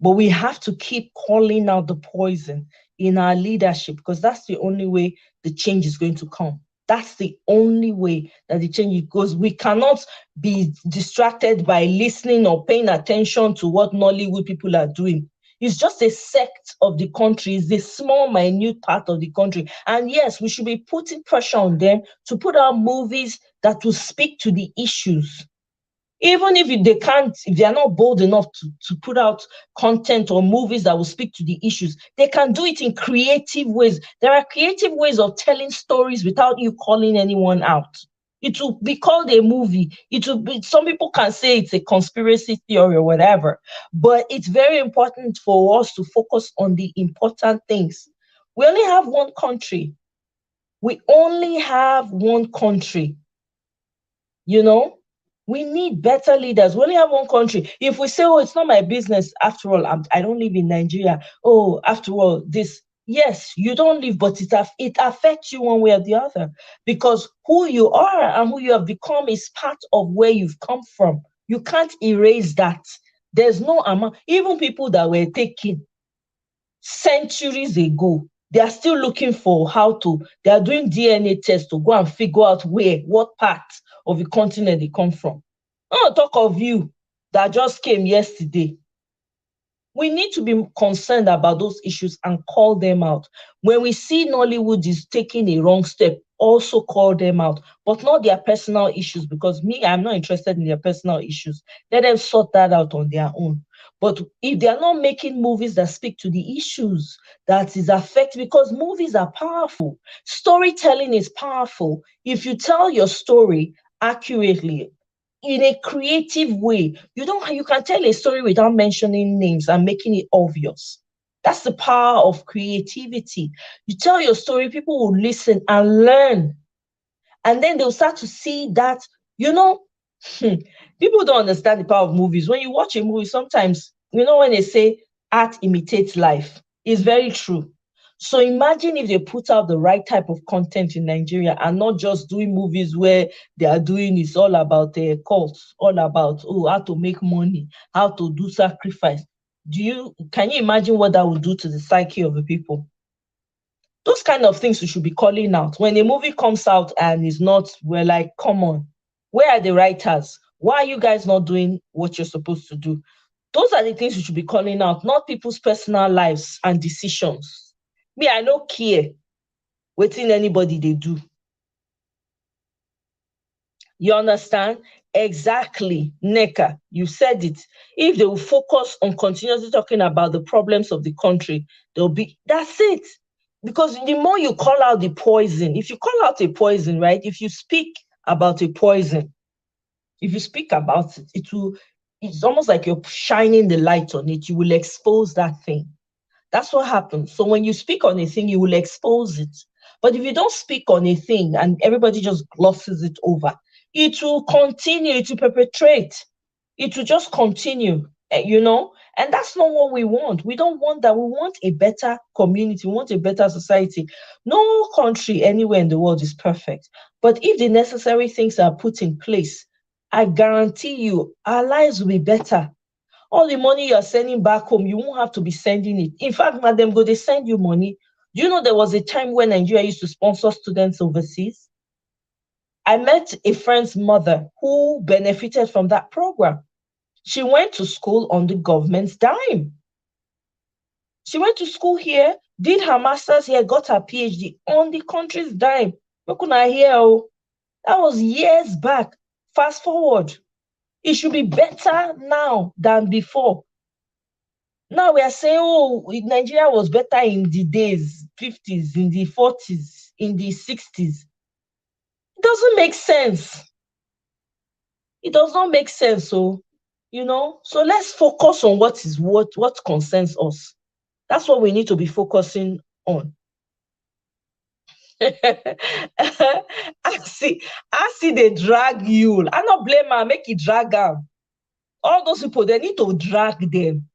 But we have to keep calling out the poison in our leadership, because that's the only way the change is going to come. That's the only way that the change goes. We cannot be distracted by listening or paying attention to what Nollywood people are doing. It's just a sect of the country. It's a small, minute part of the country. And yes, we should be putting pressure on them to put out movies that will speak to the issues. Even if they can't, if they are not bold enough to put out content or movies that will speak to the issues, they can do it in creative ways. There are creative ways of telling stories without you calling anyone out. It will be called a movie. It will be, some people can say it's a conspiracy theory or whatever, but it's very important for us to focus on the important things. We only have one country. We only have one country. You know, we need better leaders. We only have one country. If we say, oh, it's not my business, after all, I don't live in Nigeria. Oh, after all, this, yes, you don't live, but it affects you one way or the other, because who you are and who you have become is part of where you've come from. You can't erase that. There's no amount, even people that were taken centuries ago, they are still looking for how to, they are doing DNA tests to go and figure out what part of the continent they come from. I don't talk of you that just came yesterday. We need to be concerned about those issues and call them out. When we see Nollywood is taking a wrong step, also call them out, but not their personal issues, because me, I'm not interested in their personal issues. Let them sort that out on their own. But if they are not making movies that speak to the issues that is affected, because movies are powerful, storytelling is powerful. If you tell your story accurately, in a creative way, you can tell a story without mentioning names and making it obvious. That's the power of creativity. You tell your story, people will listen and learn, and then they'll start to see that, people don't understand the power of movies. When you watch a movie, sometimes, when they say art imitates life, it's very true. So imagine if they put out the right type of content in Nigeria and not just doing movies where they are doing it's all about cults, all about how to make money, how to do sacrifice. Can you imagine what that would do to the psyche of the people? Those kind of things we should be calling out. When a movie comes out and is not, we're like, come on, where are the writers? Why are you guys not doing what you're supposed to do? Those are the things we should be calling out, not people's personal lives and decisions. Me, I don't care waiting anybody they do. You understand? Exactly, Neka, you said it. If they will focus on continuously talking about the problems of the country, that's it. Because the more you call out the poison, if you call out a poison, right? If you speak about a poison, if you speak about it, it's almost like you're shining the light on it. You will expose that thing. That's what happens. So when you speak on a thing, you will expose it. But if you don't speak on a thing and everybody just glosses it over, it will continue to perpetrate. It will just continue, and that's not what we want. We don't want that. We want a better community. We want a better society. No country anywhere in the world is perfect. But if the necessary things are put in place, I guarantee you, our lives will be better. All the money you're sending back home, you won't have to be sending it. In fact, madam, go they send you money. Do you know there was a time when Nigeria used to sponsor students overseas? I met a friend's mother who benefited from that program. She went to school on the government's dime. She went to school here, did her master's here, got her PhD on the country's dime. Look at here, that was years back. Fast forward, it should be better now than before. Now we are saying, oh, Nigeria was better in the days, 50s, in the 40s, in the 60s. It doesn't make sense. It does not make sense. So let's focus on what concerns us. That's what we need to be focusing on. I see they drag you. I not blame her, make it drag them. All those people, they need to drag them.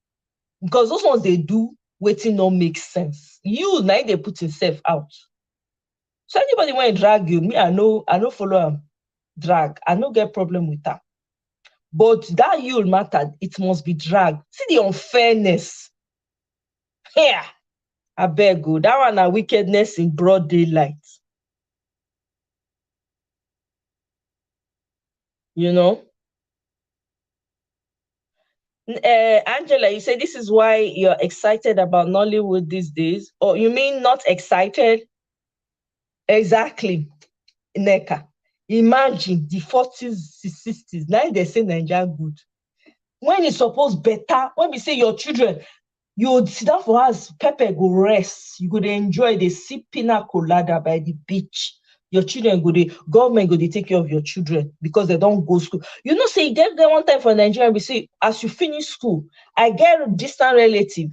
Because those ones they do, waiting don't make sense. You now they put yourself out. So anybody want to drag you, me, I know follow them. Drag. I no get problem with that. But that you'll matter, it must be dragged. See the unfairness. Here. I beg you. That one a wickedness in broad daylight. Angela, you say this is why you're excited about Nollywood these days? Or you mean not excited? Exactly, Neka. Imagine the 40s, 60s. Now they say Nigeria good. When it's supposed better, when we say your children, you would sit down for us, Pepe go rest. You could enjoy the sip pina colada by the beach. Your children go, the government go, they take care of your children because they don't go school. You know, say, get there one time for Nigeria, we say, as you finish school, I get a distant relative.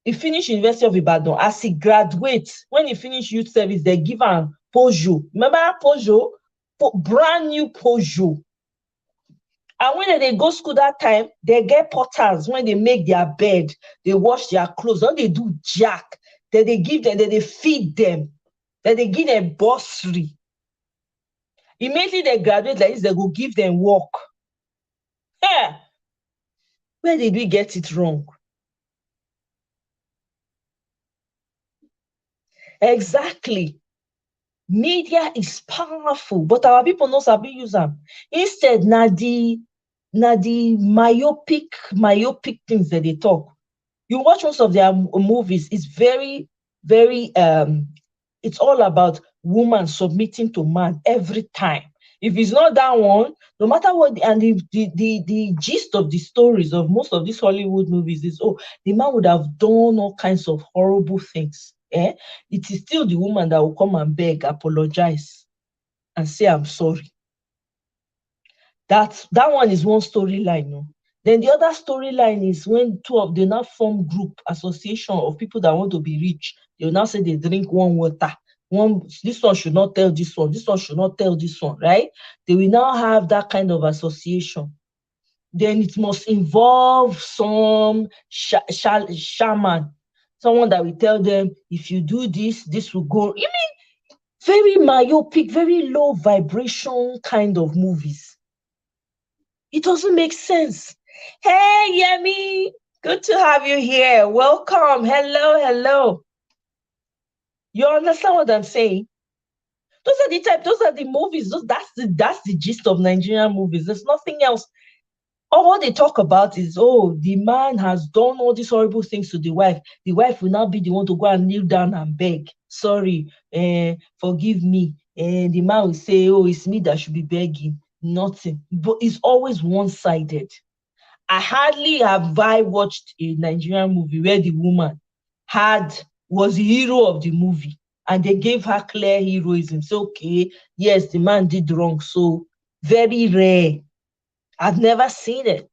He finish University of Ibadan. As he graduates, when he finish youth service, they give him Peugeot. Remember Peugeot? Brand new Peugeot. And when they go school that time, they get potters when they make their bed, they wash their clothes, when they do jack, then they give them, then they feed them, then they give them bursary. Immediately they graduate like this, they go give them work. Yeah. Where did we get it wrong? Exactly. Media is powerful, but our people no sabi use them. Instead, na the myopic things that they talk. You watch most of their movies, it's very, very it's all about woman submitting to man every time. If it's not that one, no matter what, and the gist of the stories of most of these Hollywood movies is, oh, the man would have done all kinds of horrible things. It is still the woman that will come and beg, apologize, and say, I'm sorry. That one is one storyline. No? Then the other storyline is when two of them now form group association of people that want to be rich. They will now say they drink one water. This one should not tell this one. This one should not tell this one, right? They will now have that kind of association. Then it must involve some shaman, someone that will tell them, if you do this, this will go. You mean very myopic, very low vibration kind of movies. It doesn't make sense. Hey, Yemi, good to have you here. Welcome. Hello, hello. You understand what I'm saying? Those are the movies. That's the gist of Nigerian movies. There's nothing else. All they talk about is, oh, the man has done all these horrible things to the wife. The wife will now be the one to go and kneel down and beg. Sorry, forgive me. And the man will say, oh, it's me that should be begging. Nothing. But it's always one-sided. I hardly have I watched a Nigerian movie where the woman was the hero of the movie and they gave her clear heroism. So, okay, yes, the man did wrong. So, very rare. I've never seen it.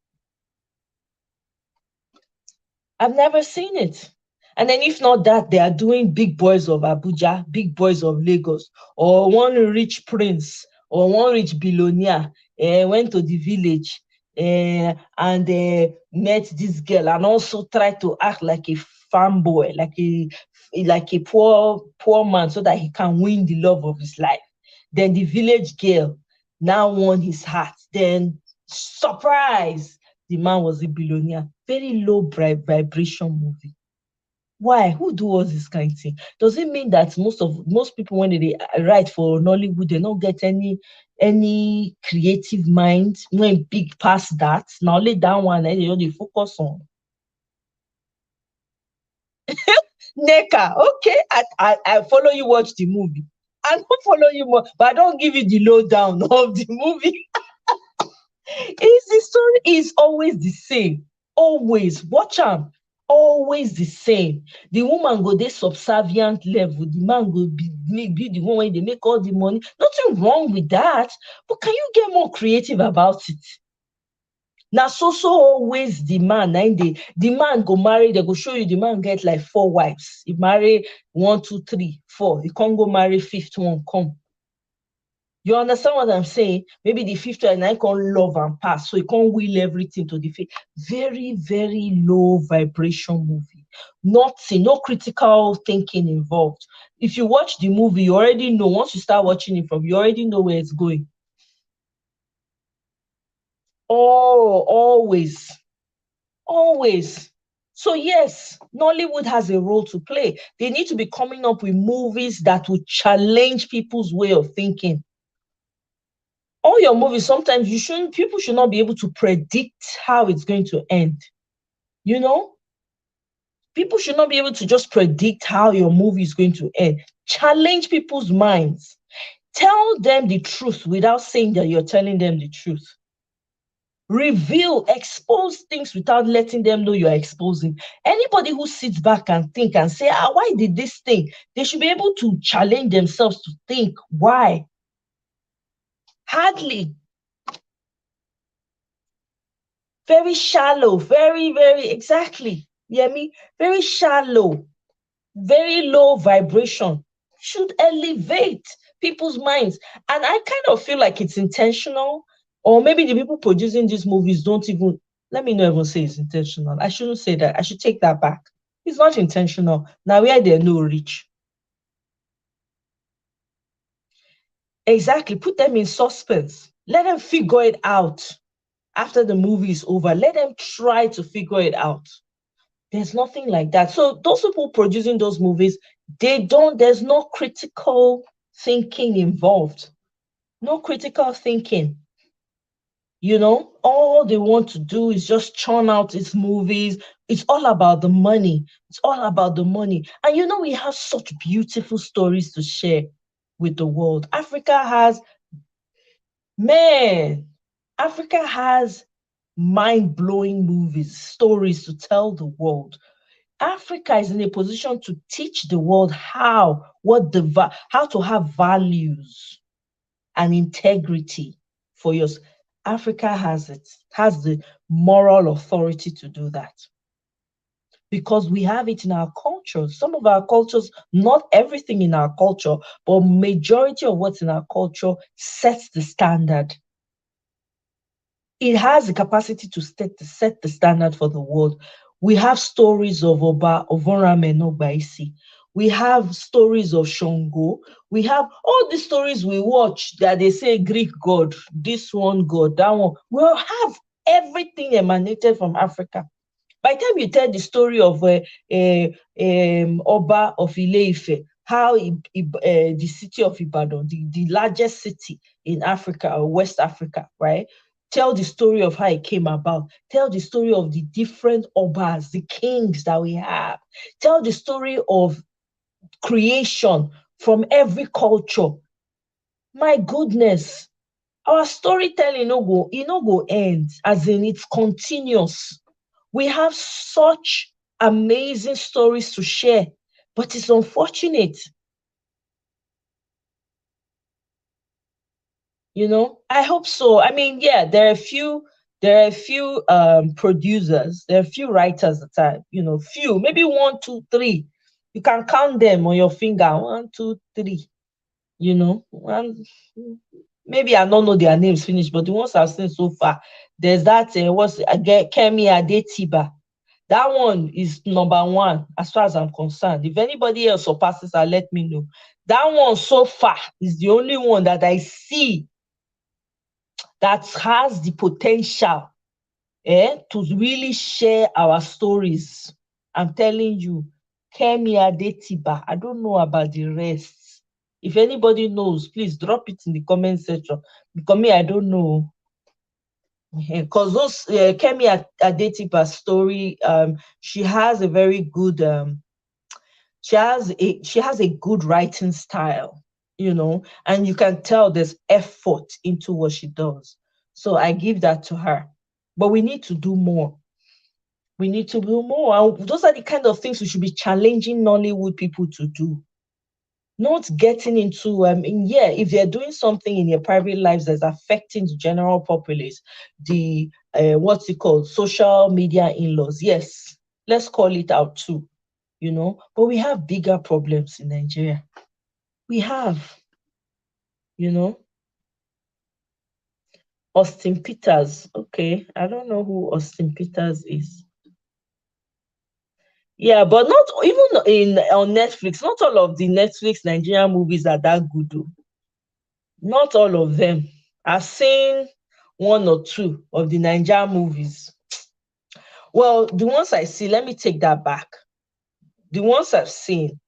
I've never seen it. And then if not that, they are doing Big Boys of Abuja, Big Boys of Lagos, or one rich prince, or one rich billionaire went to the village and met this girl and also tried to act like a farm boy, like a poor man, so that he can win the love of his life. Then the village girl now won his heart. Then surprise, the man was a billionaire. Very low vibration movie. Why? Who do all this kind of thing? Does it mean that most people when they write for Nollywood, they don't get any creative mind when big past that? Now only that one they focus on. Neka, okay, I follow you watch the movie. I don't follow you more, but I don't give you the lowdown of the movie. The story is always the same. Always. Watch am. Always the same. The woman go dey subservient level. The man go be the one when they make all the money. Nothing wrong with that. But can you get more creative about it? Now, so always the man, the man go marry, they go show you the man get like 4 wives. He marry 1, 2, 3, 4. He can't go marry 5th one, come. You understand what I'm saying? Maybe the 5th one I can't love and pass, so he can't will everything to the face. Very, very low vibration movie. Nothing, no critical thinking involved. If you watch the movie, you already know. Once you start watching it you already know where it's going. Oh, always. So yes, Nollywood has a role to play. They need to be coming up with movies that will challenge people's way of thinking. All your movies, sometimes people should not be able to predict how it's going to end. You know? People should not be able to just predict how your movie is going to end. Challenge people's minds. Tell them the truth without saying that you're telling them the truth. Reveal, expose things without letting them know you're exposing. Anybody who sits back and think and say, why did this thing? They should be able to challenge themselves to think why. Hardly. Very shallow, very, very, exactly. You hear me? Very shallow, very low vibration. Should elevate people's minds. And I kind of feel like it's intentional, or maybe the people producing these movies don't even, let me not even say it's intentional. I shouldn't say that. I should take that back. It's not intentional. Now where they no reach. Exactly. Put them in suspense. Let them figure it out after the movie is over. Let them try to figure it out. There's nothing like that. So those people producing those movies, there's no critical thinking involved. No critical thinking. You know, all they want to do is just churn out these movies. It's all about the money. It's all about the money. And you know, we have such beautiful stories to share with the world. Man, Africa has mind-blowing movies, stories to tell the world. Africa is in a position to teach the world how to have values and integrity for yours. Africa has the moral authority to do that because we have it in our culture. Some of our cultures, not everything in our culture, but majority of what's in our culture sets the standard. It has the capacity to set the standard for the world. We have stories of Oba Ovonramwen Ogbaisi. We have stories of Shango. We have all the stories we watch that they say Greek god, this one god, that one. We'll have everything emanated from Africa. By the time you tell the story of Oba of Ile-Ife, how the city of Ibadan, the largest city in Africa or West Africa, right? Tell the story of how it came about. Tell the story of the different Obas, the kings that we have. Tell the story of creation from every culture. My goodness, our storytelling no go end, as in it's continuous. We have such amazing stories to share, but it's unfortunate. You know, I hope so. I mean, yeah, there are a few producers, there are a few writers that are, few, maybe one, two, three. You can count them on your finger. One, two, three. One, maybe I don't know their names finished, but the ones I've seen so far, there's that what's again Kemi Adetiba. That one is number one as far as I'm concerned. If anybody else surpasses her, let me know. That one so far is the only one that I see that has the potential to really share our stories. I'm telling you, Kemi Adetiba. I don't know about the rest. If anybody knows, please drop it in the comment section. Because me, I don't know. Because those Kemi Adetiba story, she has a very good she has a good writing style, and you can tell there's effort into what she does. So I give that to her. But we need to do more. We need to do more. And those are the kind of things we should be challenging Nollywood people to do. Not getting into, if they're doing something in their private lives that's affecting the general populace, the, what's it called, social media in-laws, yes, let's call it out too, but we have bigger problems in Nigeria. We have, you know, Austin Peters. Okay, I don't know who Austin Peters is. Yeah, but not even on Netflix. Not all of the Netflix Nigerian movies are that good, though. Not all of them. I've seen one or two of the Nigerian movies. Well, the ones I see, let me take that back. The ones I've seen,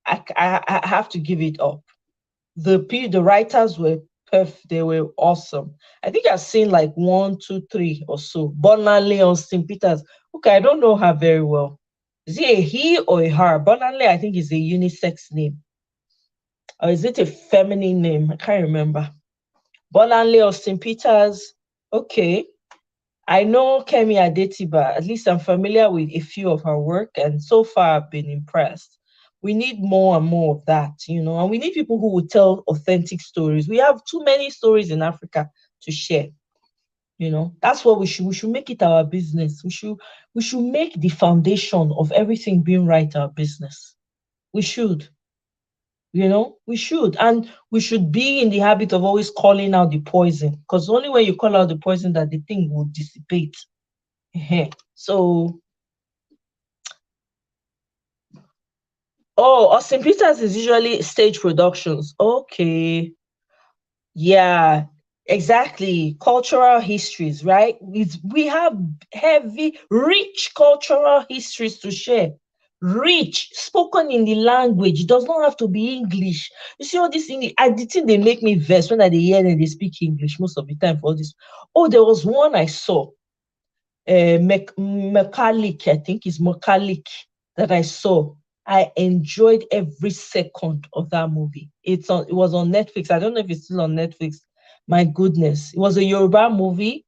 I have to give it up. The writers were perfect. They were awesome. I think I've seen like one, two, three or so. Bonale on St. Peters. Okay, I don't know her very well. Is it a he or a her? Bonale, I think, is a unisex name. Or is it a feminine name? I can't remember. Bolanle Austin Peters. Okay. I know Kemi Adetiba. At least I'm familiar with a few of her work, and so far I've been impressed. We need more and more of that, and we need people who will tell authentic stories. We have too many stories in Africa to share. That's what we should make it our business. We should make the foundation of everything being right our business. We should. We should. And we should be in the habit of always calling out the poison, because only when you call out the poison that the thing will dissipate. So, Austin Peters is usually stage productions. Okay. Yeah, exactly. Cultural histories, right? We have heavy, rich cultural histories to share. Rich, spoken in the language. It does not have to be English. You see all this English. The thing they make me vex when I hear them, they speak English most of the time for all this. Oh, there was one I saw. Mechanic, I think it's Mechanic that I saw. I enjoyed every second of that movie. It was on Netflix. I don't know if it's still on Netflix. My goodness. It was a Yoruba movie.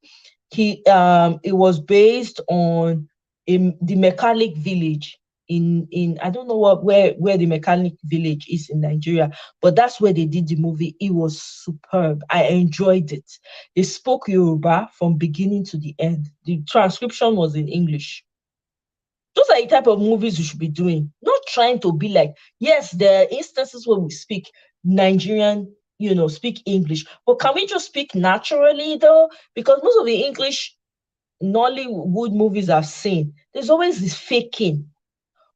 It was based on the mechanic village in I don't know where the mechanic village is in Nigeria, but that's where they did the movie. It was superb. I enjoyed it. They spoke Yoruba from beginning to the end. The transcription was in English. Those are the type of movies we should be doing, not trying to be like, yes, there are instances where we speak Nigerian, speak English, but can we just speak naturally though? Because most of the English Nollywood movies I've seen, there's always this faking.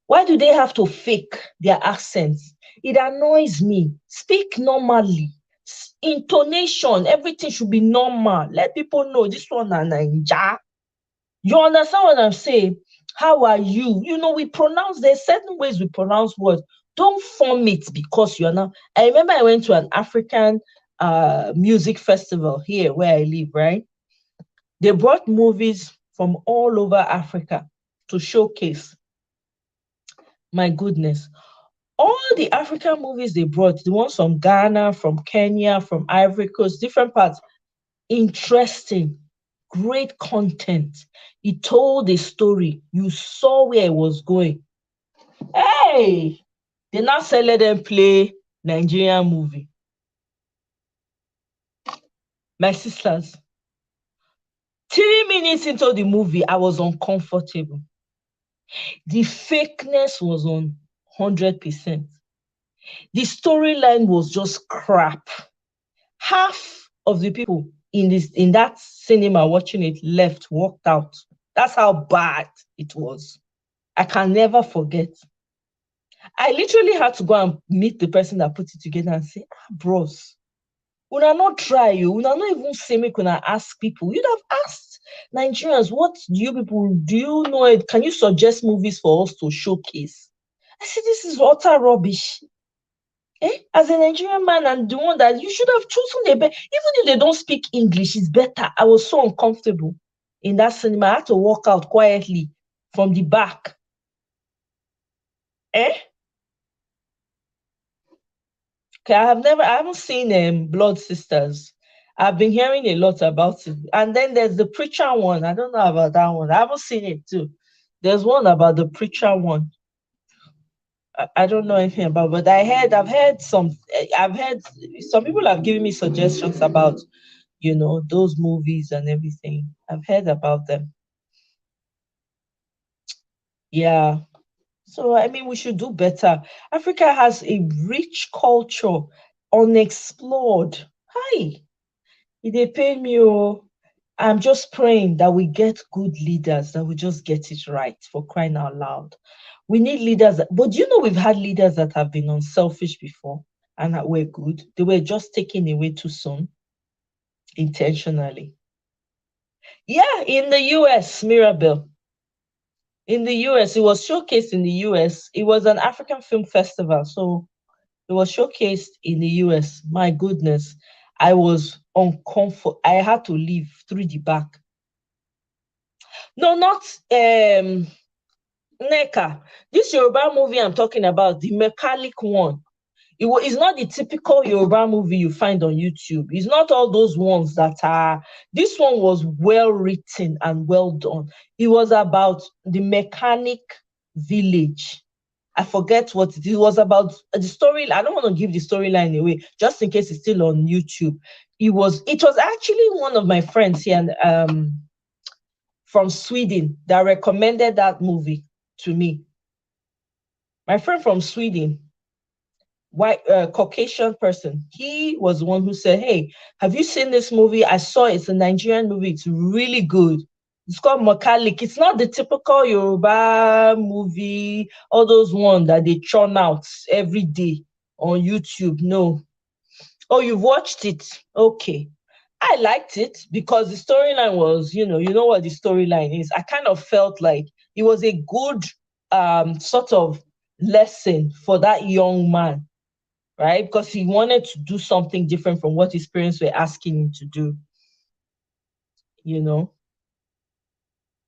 Why do they have to fake their accents? It annoys me. Speak normally. Intonation, everything should be normal. Let people know this one is Naija. You understand what I'm saying? How are you? There's certain ways we pronounce words. Don't form it because you're not. I remember I went to an African music festival here where I live, right? They brought movies from all over Africa to showcase. My goodness. All the African movies they brought, the ones from Ghana, from Kenya, from Ivory Coast, different parts, interesting, great content. It told a story. You saw where it was going. Hey, they now say let them play Nigerian movie. My sisters, 3 minutes into the movie, I was uncomfortable. The fakeness was on 100%. The storyline was just crap. Half of the people in that cinema watching it left, walked out. That's how bad it was. I can never forget. I literally had to go and meet the person that put it together and say, bros, una not try you, una not even say make una ask people. You'd have asked Nigerians, what do you people, do you know it? Can you suggest movies for us to showcase? I said, this is utter rubbish. As a Nigerian man and the one that you should have chosen even if they don't speak English, it's better. I was so uncomfortable in that cinema. I had to walk out quietly from the back. Okay, I haven't seen Blood Sisters. I've been hearing a lot about it. And then there's the preacher one. I don't know about that one. I haven't seen it too. There's one about the preacher one. I don't know anything about, but I've heard some people have given me suggestions about, those movies and everything. I've heard about them. Yeah. So, I mean, we should do better. Africa has a rich culture, unexplored. Hi, they pay me. Oh, I'm just praying that we get good leaders, that we just get it right, for crying out loud. We need leaders, but we've had leaders that have been unselfish before and that were good. They were just taken away too soon, intentionally. Yeah, in the US, Mirabel. In the US, it was showcased in the US. It was an African film festival, so it was showcased in the US. My goodness, I was uncomfortable. I had to leave through the back. No, not NECA. This Yoruba movie I'm talking about, the mechanic one. It's not the typical Yoruba movie you find on YouTube. It's not all those ones that are. This one was well written and well done. It was about the mechanic village. I forget what it was about. The story. I don't want to give the storyline away, just in case it's still on YouTube. It was actually one of my friends here, from Sweden, that recommended that movie to me. My friend from Sweden, white Caucasian person, he was the one who said, "Hey, have you seen this movie? I saw it. It's a Nigerian movie. It's really good. It's called Mokalik. It's not the typical Yoruba movie, all those ones that they churn out every day on YouTube. No. Oh, you've watched it? Okay." I liked it because the storyline was, you know what the storyline is. I kind of felt like it was a good sort of lesson for that young man, right? Because he wanted to do something different from what his parents were asking him to do, you know?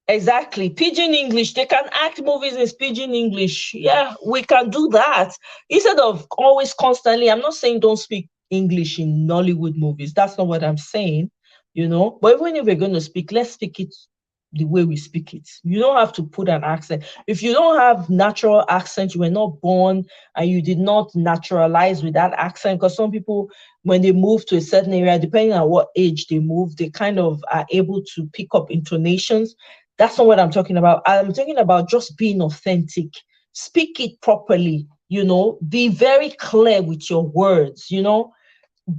Exactly. Pidgin English. They can act movies in Pidgin English. Yeah, we can do that. Instead of always constantly, I'm not saying don't speak English in Nollywood movies. That's not what I'm saying, But even if we're going to speak, let's speak it the way we speak it. You don't have to put an accent. If you don't have natural accent, you were not born and you did not naturalize with that accent, because some people, when they move to a certain area, depending on what age they move, they kind of are able to pick up intonations. That's not what I'm talking about. I'm talking about just being authentic. Speak it properly, be very clear with your words,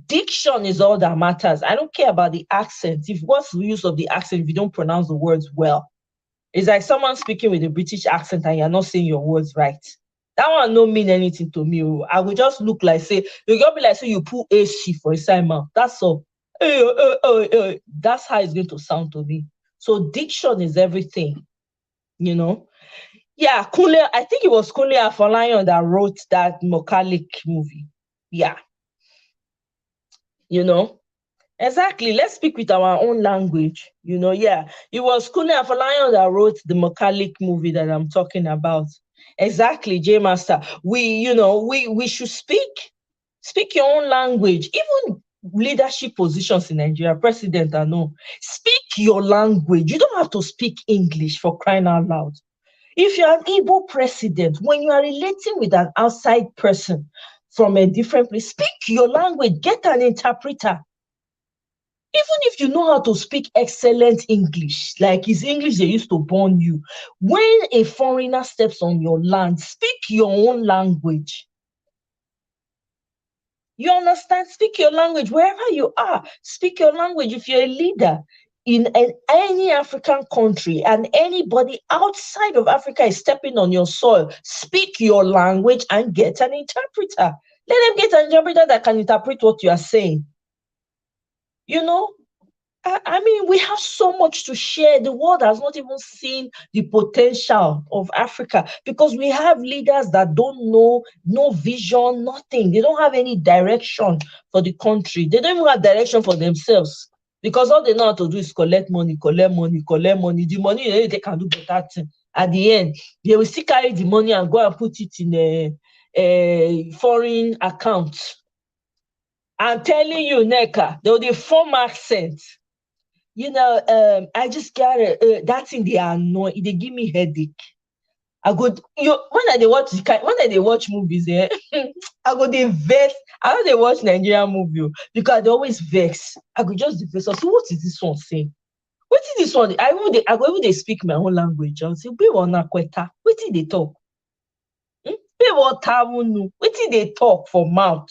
Diction is all that matters. I don't care about the accent. What's the use of the accent if you don't pronounce the words well? It's like someone speaking with a British accent and you're not saying your words right. That one don't mean anything to me. I would just look like, say, you got be like, say you put AC for a side mouth. That's all. That's how it's going to sound to me. So diction is everything, Yeah, Kunle, I think it was Kunle Afolayan that wrote that Mokalik movie. Yeah. Exactly. Let's speak with our own language. Yeah. It was Kunle Afolayan that wrote the Mokalik movie that I'm talking about. Exactly, J Master. We should speak your own language. Even leadership positions in Nigeria, president and all. Speak your language. You don't have to speak English, for crying out loud. If you're an Igbo president, when you are relating with an outside person from a different place, speak your language, get an interpreter. Even if you know how to speak excellent English, like it's English they used to born you, when a foreigner steps on your land, speak your own language. You understand? Speak your language wherever you are. Speak your language. If you're a leader in any African country and anybody outside of Africa is stepping on your soil, speak your language and get an interpreter. Let them get an interpreter that can interpret what you are saying. I mean, we have so much to share. The world has not even seen the potential of Africa because we have leaders that don't know, no vision, nothing. They don't have any direction for the country. They don't even have direction for themselves because all they know how to do is collect money, collect money, collect money. The money, they can do better thing. At the end, they will still carry the money and go and put it in a foreign account. I'm telling you, Neka, they form accent. I just got that thing they annoy. They give me headache. When they watch movies, I go they vex. I know they watch Nigerian movie because they always vex. I go just vex. So what is this one saying? What is this one? I go even they speak my own language. I'll say, "Be one kweta." What did they talk? Be what What did they talk for mouth?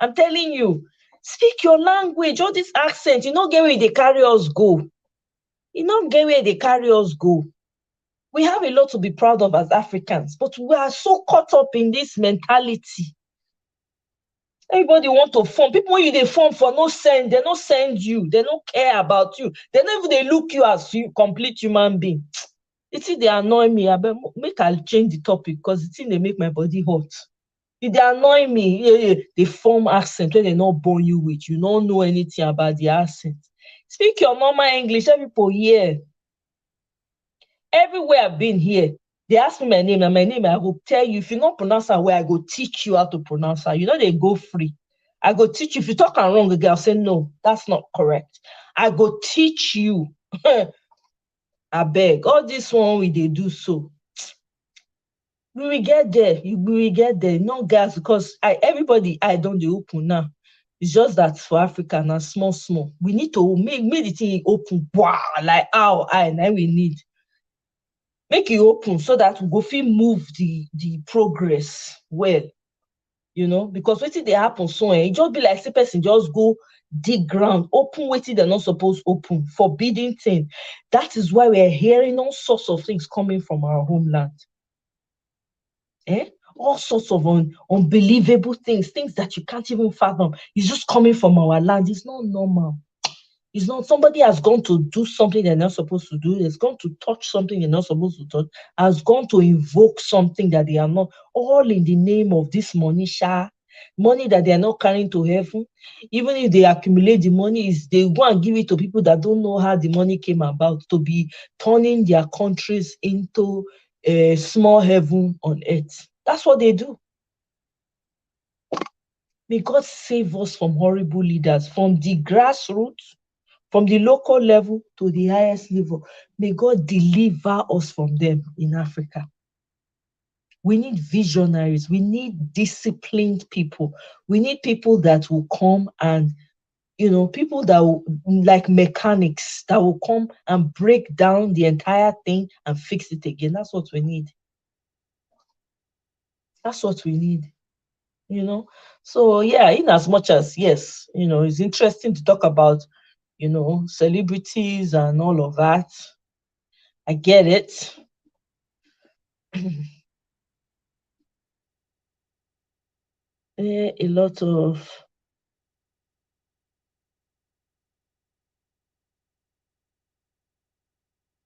I'm telling you, speak your language. All this accent, you don't get where they carry us go. You don't get where they carry us go. We have a lot to be proud of as Africans, but we are so caught up in this mentality. Everybody want to form. People when they form for no send, they don't send you. They don't care about you. They never they look you as you complete human being. It's they annoy me. I bet make I change the topic because it's they make my body hot. If they annoy me, they form accent when they not born you with. You don't know anything about the accent. Speak your normal English. People here. Everywhere I've been here, They ask me my name, and my name, I will tell you. If you not pronounce her where I go teach you how to pronounce her. You know, they go free. I go teach you. If you talk and wrong again, I'll say, no, that's not correct. I go teach you. I beg. All this one we they do so. We will get there. We will get there. No gas, because everybody I don't do open now. It's just that for Africa now, small, small. We need to make the thing open. Wow, like how I now we need. Make it open so that we go fit move the progress well. Because wetin dey happen so it just be like say person just go dig ground, open wetin they're not supposed open, forbidden thing. That is why we're hearing all sorts of things coming from our homeland. All sorts of unbelievable things that you can't even fathom. It's just coming from our land. It's not normal. It's not. Somebody has gone to do something they're not supposed to do. Has gone to touch something they're not supposed to touch. Has gone to invoke something that they are not. All in the name of this money, money that they are not carrying to heaven. Even if they accumulate the money, they go and give it to people that don't know how the money came about, to be turning their countries into a small heaven on earth. That's what they do. May God save us from horrible leaders, from the grassroots, from the local level to the highest level. May God deliver us from them in Africa. We need visionaries. We need disciplined people. We need people that will come and, people that will, like mechanics, that will come and break down the entire thing and fix it again. That's what we need. That's what we need. So yeah, in as much as, yes, it's interesting to talk about, celebrities and all of that. I get it. A lot of,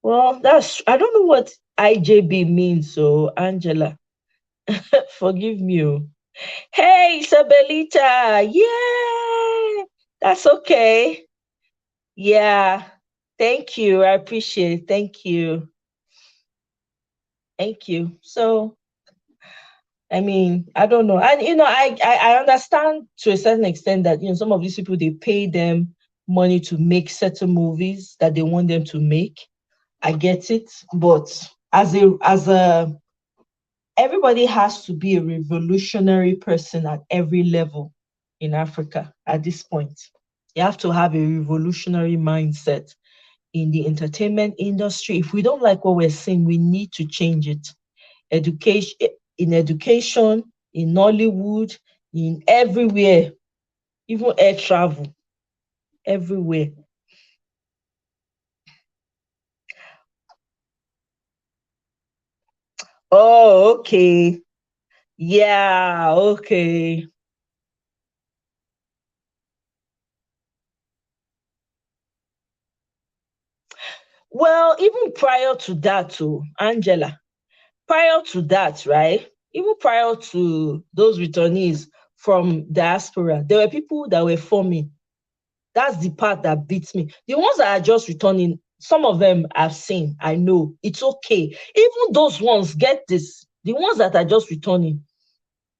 well, I don't know what IJB means, so Angela, forgive me. Hey, Isabelita, yeah, that's okay. Yeah, thank you. I appreciate it. Thank you. Thank you. So, I mean, I don't know. And I understand to a certain extent that some of these people, they pay them money to make certain movies that they want them to make. I get it. But as a everybody has to be a revolutionary person at every level in Africa at this point. You have to have a revolutionary mindset in the entertainment industry. If we don't like what we're seeing, we need to change it. Education, in education, in Nollywood, in everywhere, even air travel, everywhere. Oh, okay. Yeah, okay. Well, even prior to that, too, Angela, prior to that, right? Even prior to those returnees from diaspora, there were people that were forming. That's the part that beats me. The ones that are just returning, some of them I've seen, I know. It's okay. Even those ones, get this, the ones that are just returning,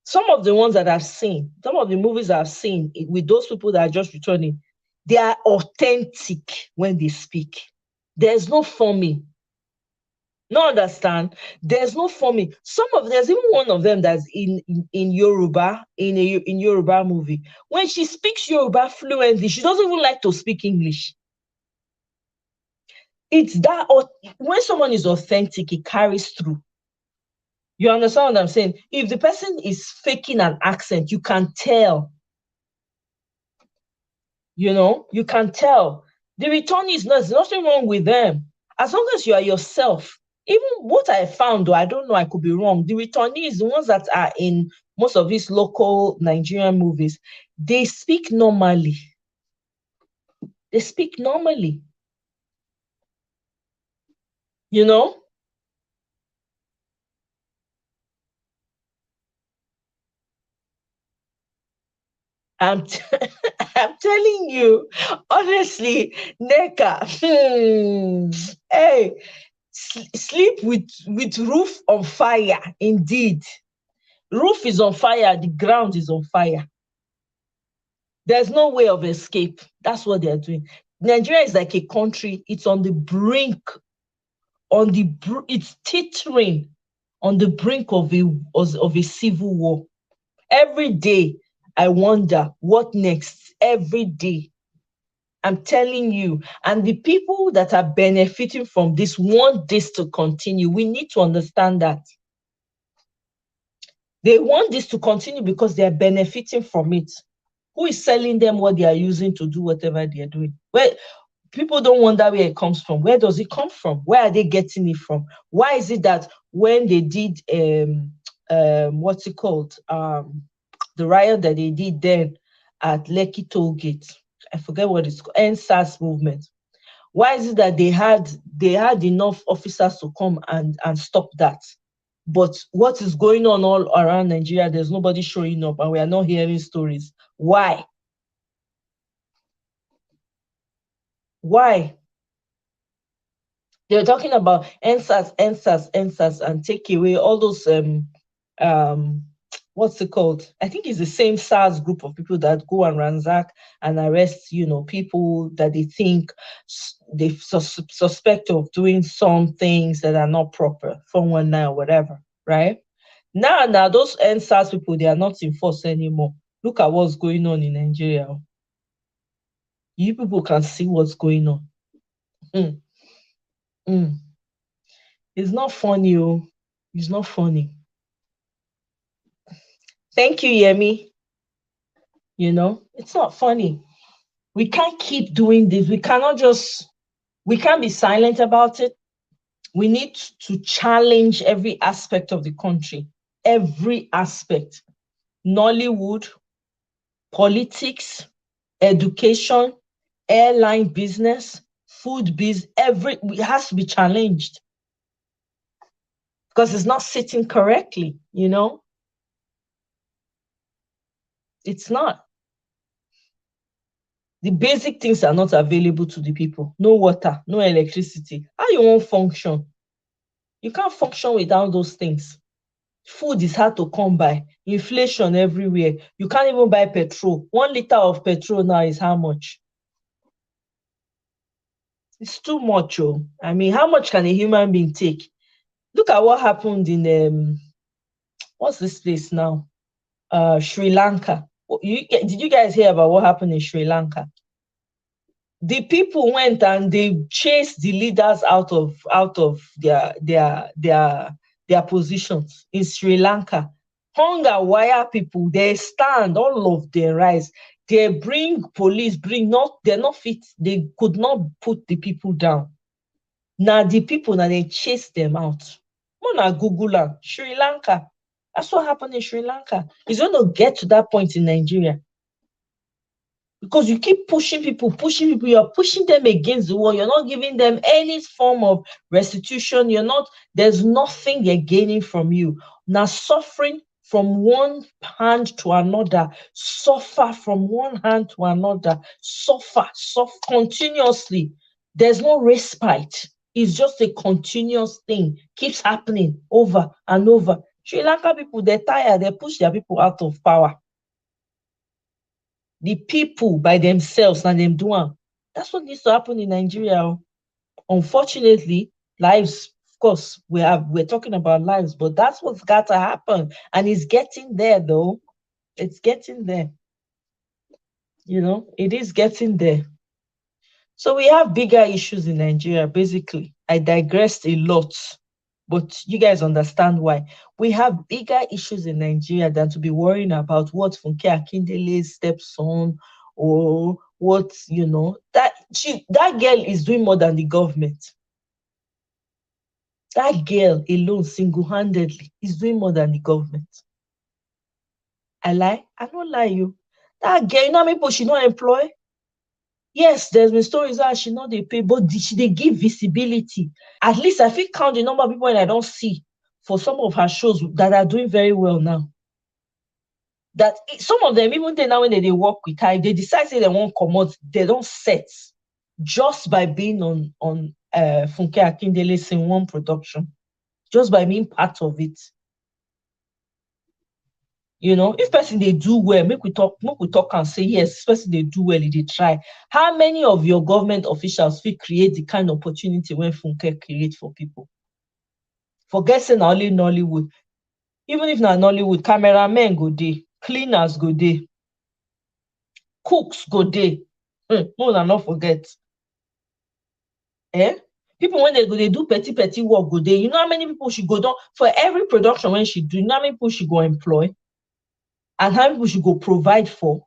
some of the ones that I've seen, some of the movies I've seen with those people that are just returning, they are authentic when they speak. There's no forming. No understand. There's no forming. There's even one of them that's in Yoruba, in Yoruba movie. When she speaks Yoruba fluently, she doesn't even like to speak English. It's that when someone is authentic, it carries through. You understand what I'm saying? If the person is faking an accent, you can tell. You can tell. The returnees, there's nothing wrong with them. As long as you are yourself. Even what I found, though, I don't know, I could be wrong. The returnees, the ones that are in most of these local Nigerian movies, they speak normally. They speak normally. You know? I'm t- I'm telling you, honestly, Neka, hey, sleep with roof on fire. Indeed, roof is on fire, the ground is on fire. There's no way of escape. That's what they're doing. Nigeria is like a country, it's on the brink, it's teetering on the brink of a civil war. Every day I wonder what next. Every day. I'm telling you. And the people that are benefiting from this want this to continue. We need to understand that. They want this to continue because they are benefiting from it. Who is selling them what they are using to do whatever they are doing? Well, people don't wonder where it comes from. Where does it come from? Where are they getting it from? Why is it that when they did what's it called? The riot that they did then at Lekki Toll Gate, I forget what it's called, NSAS movement. Why is it that they had enough officers to come and stop that? But what is going on all around Nigeria, there's nobody showing up and we are not hearing stories. Why? Why? They're talking about NSAS, and take away all those what's it called? I think it's the same SARS group of people that go and ransack and arrest, people that they think they suspect of doing some things that are not proper, 419 or whatever, right? Now those NSAS people, they are not in force anymore. Look at what's going on in Nigeria. You people can see what's going on. Mm. Mm. It's not funny, oh. It's not funny. Thank you, Yemi. It's not funny. We can't keep doing this. We can't be silent about it. We need to challenge every aspect of the country. Every aspect. Nollywood, politics, education, airline business, food biz, it has to be challenged. Because it's not sitting correctly, It's not. The basic things are not available to the people. No water, no electricity. How you won't function? You can't function without those things. Food is hard to come by. Inflation everywhere. You can't even buy petrol. 1 liter of petrol now is how much? It's too much. Oh. I mean, how much can a human being take? Look at what happened in what's this place now? Sri Lanka. Did you guys hear about what happened in Sri Lanka? The people went and they chased the leaders out of their positions in Sri Lanka. Hunger wire people, they stand, all of their rise. They bring police, they're not fit. They could not put the people down. Now the people, now they chase them out. Mona Google Sri Lanka. That's what happened in Sri Lanka. It's going to get to that point in Nigeria. Because you keep pushing people, you're pushing them against the wall. You're not giving them any form of restitution. There's nothing they're gaining from you. Now suffering from one hand to another, suffer from one hand to another, suffer continuously. There's no respite. It's just a continuous thing. Keeps happening over and over. Sri Lanka people, they're tired. They push their people out of power. The people by themselves and them doing. That's what needs to happen in Nigeria. Unfortunately, lives, of course, we're talking about lives, but that's what's got to happen. And it's getting there though. It's getting there. It is getting there. So we have bigger issues in Nigeria, basically. I digressed a lot, but you guys understand why. We have bigger issues in Nigeria than to be worrying about what Funke Akindele's stepson or what, that girl is doing more than the government. That girl alone, single-handedly, is doing more than the government. I lie? I don't lie you. That girl, how many people she not employ? Yes, there's been stories that she know they pay, but they give visibility. At least I think count the number of people that I don't see for some of her shows that are doing very well now. That some of them, even now when they work with her, if they decide say they won't come out, they don't set just by being on Funke Akindele in one production just by being part of it. You know, if person they do well, make we talk and say yes, this person they do well, they try. How many of your government officials will create the kind of opportunity when Funke create for people? Forget saying only Nollywood. Even if not Nollywood, cameramen go there, cleaners go there, cooks go there. No, not forget. People when they go, they do petty work go there. You know how many people she go down for every production when she do? You know how many people she go employ? And how many people she go provide for?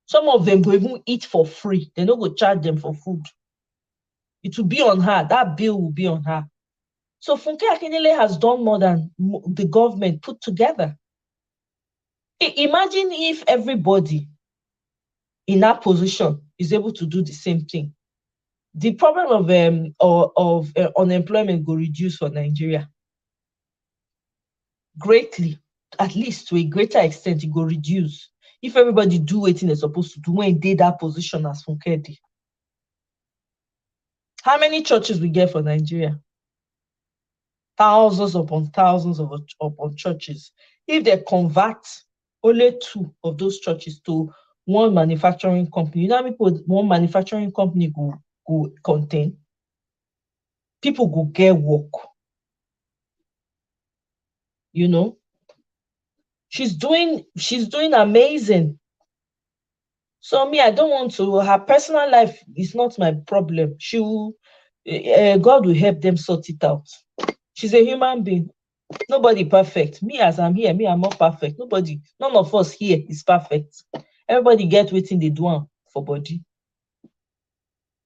Some of them go even eat for free. They don't go charge them for food. It will be on her. That bill will be on her. So Funke Akindele has done more than the government put together. Imagine if everybody in that position is able to do the same thing. The problem of unemployment will reduce for Nigeria greatly, at least to a greater extent. It will reduce if everybody do what they're supposed to do when they that position as Funke did. How many churches we get for Nigeria? Thousands upon thousands upon churches. If they convert only 2 of those churches to one manufacturing company, you know how many people one manufacturing company go contain? People go get work. You know, she's doing amazing. So me, I don't want to. Her personal life is not my problem. She will, God will help them sort it out. She's a human being. Nobody perfect. Me as I'm here, I'm not perfect. None of us here is perfect. Everybody get waiting they do for body.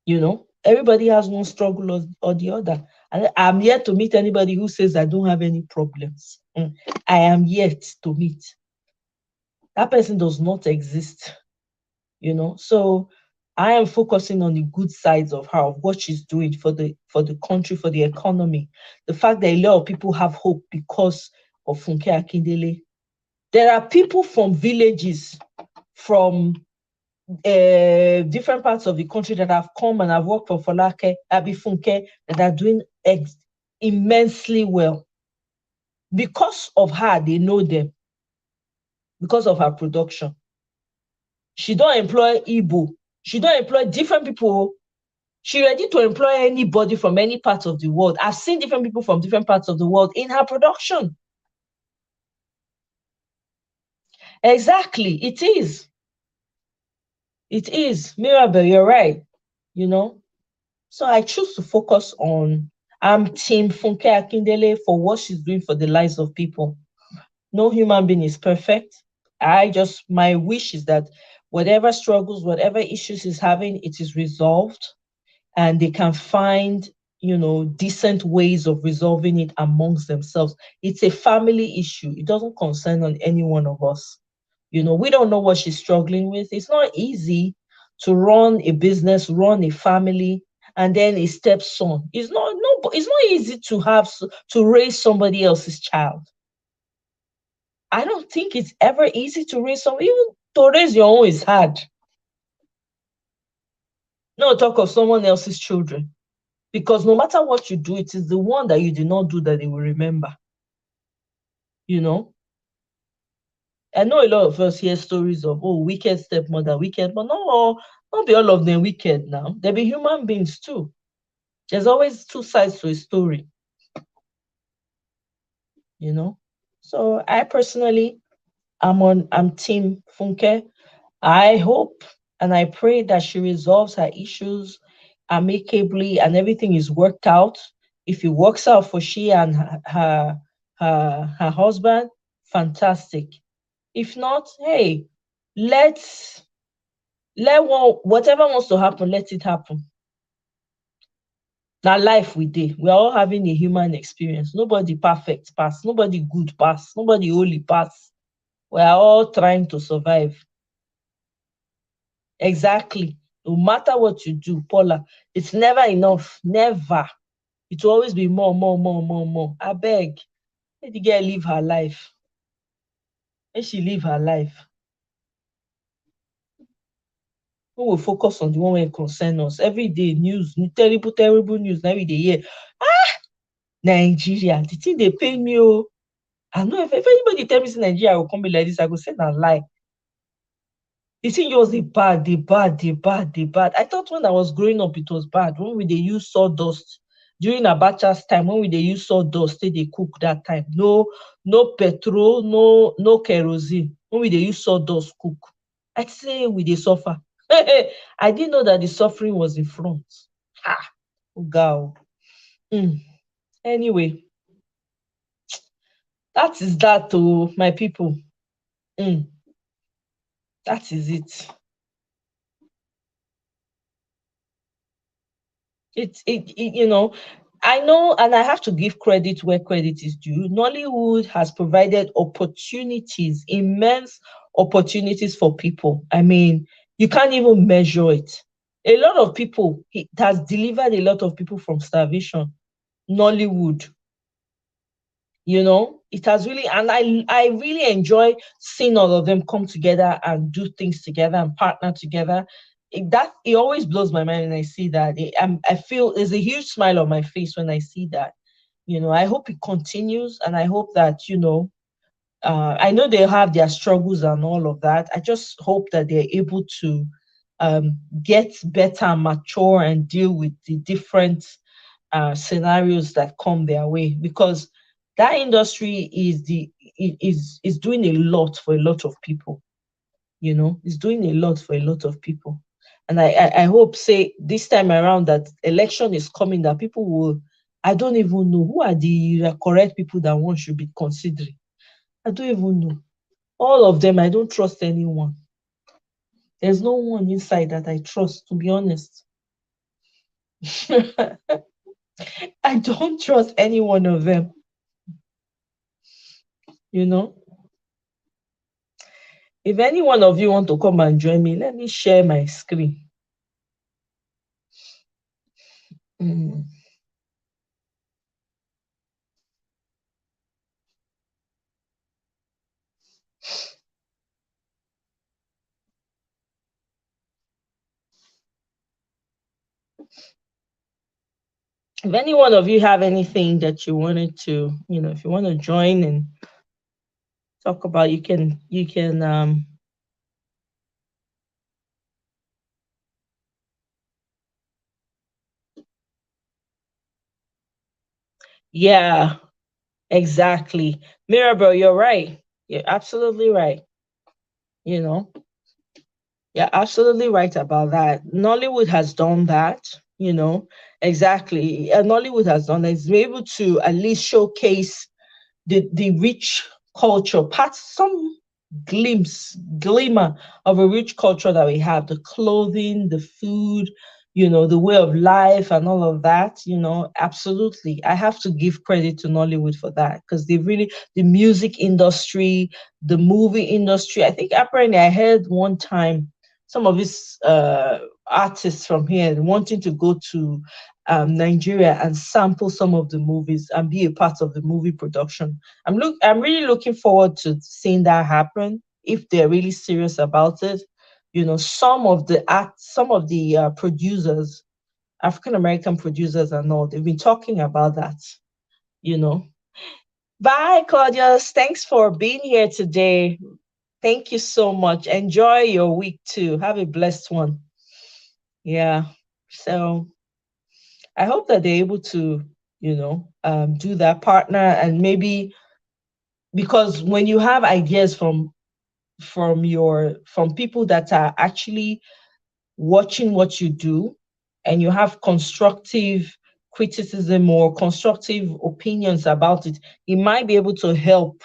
You know, everybody has one struggle or the other. And I'm yet to meet anybody who says I don't have any problems. I am yet to meet. That person does not exist. You know, so I am focusing on the good sides of her, of what she's doing for the country, for the economy. The fact that a lot of people have hope because of Funke Akindele. There are people from villages, from different parts of the country that have come and have worked for Folake, Funke, that are doing immensely well. Because of her, they know them. Because of her production. She don't employ Igbo. She don't employ different people. She ready to employ anybody from any part of the world. I've seen different people from different parts of the world in her production. Exactly, it is. It is. Mirabel, you're right. You know? So I choose to focus on, I'm Team Funke Akindele for what she's doing for the lives of people. No human being is perfect. My wish is that whatever struggles, whatever issues is having, it is resolved and they can find, decent ways of resolving it amongst themselves. It's a family issue. It doesn't concern on any one of us. We don't know what she's struggling with. It's not easy to run a business, run a family, and then a stepson. It's not easy to raise somebody else's child. I don't think it's ever easy to raise someone. Even to raise your own is hard. No talk of someone else's children. Because no matter what you do, it is the one that you did not do that they will remember. I know a lot of us hear stories of, wicked stepmother, wicked, but no, not be all of them wicked now. There be human beings too. There's always 2 sides to a story. So I personally, I'm Team Funke. I hope and I pray that she resolves her issues amicably and everything is worked out. If it works out for she and her husband, fantastic. If not, hey, whatever wants to happen, let it happen. Now life we did. We're all having a human experience. Nobody perfect pass, nobody good pass, nobody holy pass. We're all trying to survive. Exactly. No matter what you do, Paula, it's never enough. Never. It will always be more. I beg. Let the girl live her life. Let she live her life. We will focus on the one wey concern us. Every day news, terrible, terrible news. Now we dey hear Nigeria. The thing they pay me. Oh, I know if anybody tell me say Nigeria will come be like this, I go say na lie. The thing just the bad, the bad, the bad, the bad. I thought when I was growing up, it was bad. When we they use sawdust during Abacha's time, when we they use sawdust, they cook that time. No, no petrol, no kerosene. When we they use sawdust cook, I say we they suffer. I didn't know that the suffering was in front. Ah, go. Anyway, that is that. Oh, my people. That is it. It, I know, and I have to give credit where credit is due. Nollywood has provided opportunities, immense opportunities for people. I mean, you can't even measure it. A lot of people, it has delivered a lot of people from starvation. Nollywood, it has really, and I really enjoy seeing all of them come together and do things together and partner together. It always blows my mind when I see that. I feel there's a huge smile on my face when I see that. I hope it continues, and I hope that I know they have their struggles and all of that. I just hope that they're able to get better, mature, and deal with the different scenarios that come their way, because that industry is doing a lot for a lot of people. It's doing a lot for a lot of people, and I hope, say, this time around that election is coming, that people will. I don't even know who are the correct people that one should be considering. I don't even know. All of them, I don't trust anyone. There's no one inside that I trust, to be honest. I don't trust any one of them. If any one of you want to come and join me, let me share my screen. If any one of you have anything that you wanted to, if you want to join and talk about, you can yeah, exactly. Mirabel, you're right. You're absolutely right. You know, you're absolutely right about that. Nollywood has done that, exactly. Nollywood has done that. It's been able to at least showcase the rich culture, some glimmer of a rich culture that we have, the clothing, the food, the way of life and all of that. Absolutely, I have to give credit to Nollywood for that, because they really, the music industry, the movie industry. I think apparently I heard one time some of these artists from here wanting to go to Nigeria and sample some of the movies and be a part of the movie production. I'm really looking forward to seeing that happen if they're really serious about it. Some of the producers, African American producers and all, they've been talking about that. You know. Bye, Claudius. Thanks for being here today. Thank you so much. Enjoy your week too. Have a blessed one. Yeah. So I hope that they're able to, do that partner, and maybe, because when you have ideas from people that are actually watching what you do, and you have constructive criticism or constructive opinions about it, it might be able to help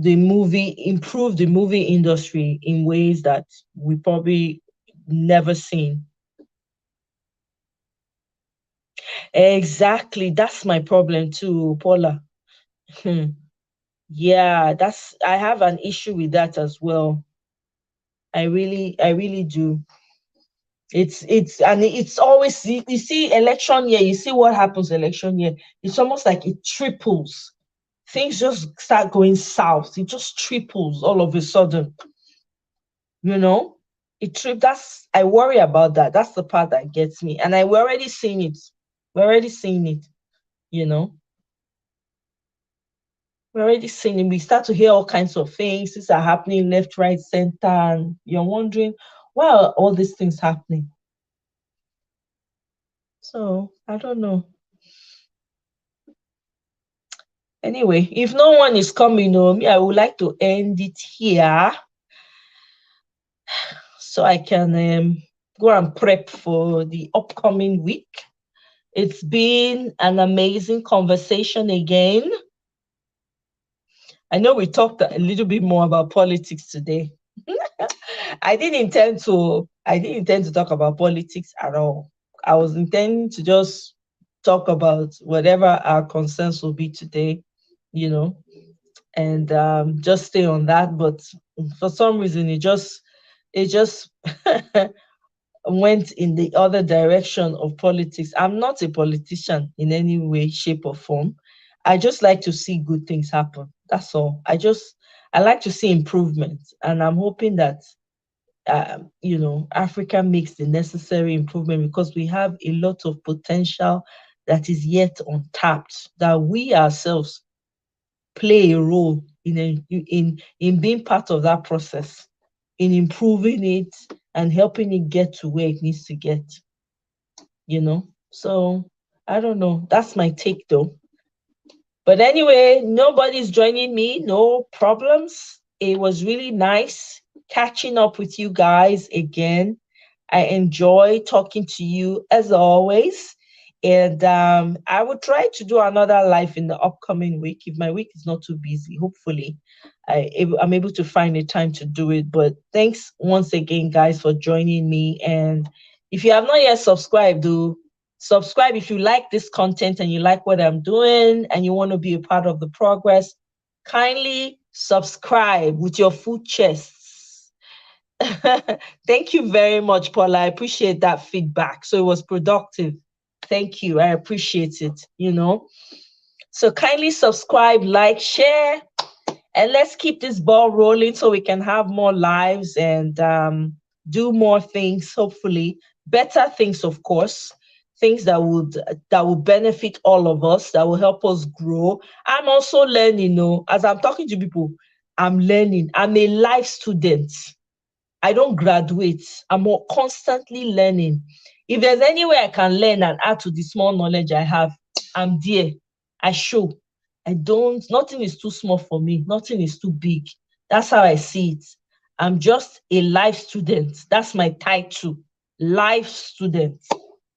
improve the movie industry in ways that we probably never seen. Exactly. That's my problem too, Paula. Hmm. Yeah, I have an issue with that as well. I really do. It's always, you see election year, you see what happens election year. It's almost like it triples. Things just start going south. It just triples all of a sudden, you know? I worry about that. That's the part that gets me. And we're already seeing it. We're already seeing it, you know. We're already seeing it. We start to hear all kinds of things. Things are happening left, right, center, and you're wondering, why are all these things happening? So I don't know. Anyway, if no one is coming home, I would like to end it here so I can go and prep for the upcoming week. It's been an amazing conversation again. I know we talked a little bit more about politics today. I didn't intend to talk about politics at all. I was intending to just talk about whatever our concerns will be today, you know, and just stay on that. But for some reason, it just went in the other direction of politics. I'm not a politician in any way, shape, or form. I just like to see good things happen. That's all. I like to see improvement, and I'm hoping that Africa makes the necessary improvement because we have a lot of potential that is yet untapped. That we ourselves play a role in being part of that process, in improving it and helping it get to where it needs to get. So I don't know. That's my take though. But anyway, nobody's joining me. No problems. It was really nice catching up with you guys again. I enjoy talking to you as always. And I will try to do another live in the upcoming week. If my week is not too busy, hopefully I'm able to find a time to do it. But thanks once again, guys, for joining me. And if you have not yet subscribed, do subscribe if you like this content and you like what I'm doing and you want to be a part of the progress. Kindly subscribe with your full chests. Thank you very much, Paula. I appreciate that feedback. So it was productive. Thank you. I appreciate it. So kindly subscribe, like, share, and let's keep this ball rolling so we can have more lives and do more things, hopefully. Better things, of course. Things that will benefit all of us, that will help us grow. I'm also learning, as I'm talking to people, I'm learning. I'm a life student. I don't graduate. I'm constantly learning. If there's any way I can learn and add to the small knowledge I have, I'm there. I show. Nothing is too small for me. Nothing is too big. That's how I see it. I'm just a life student. That's my title, life student.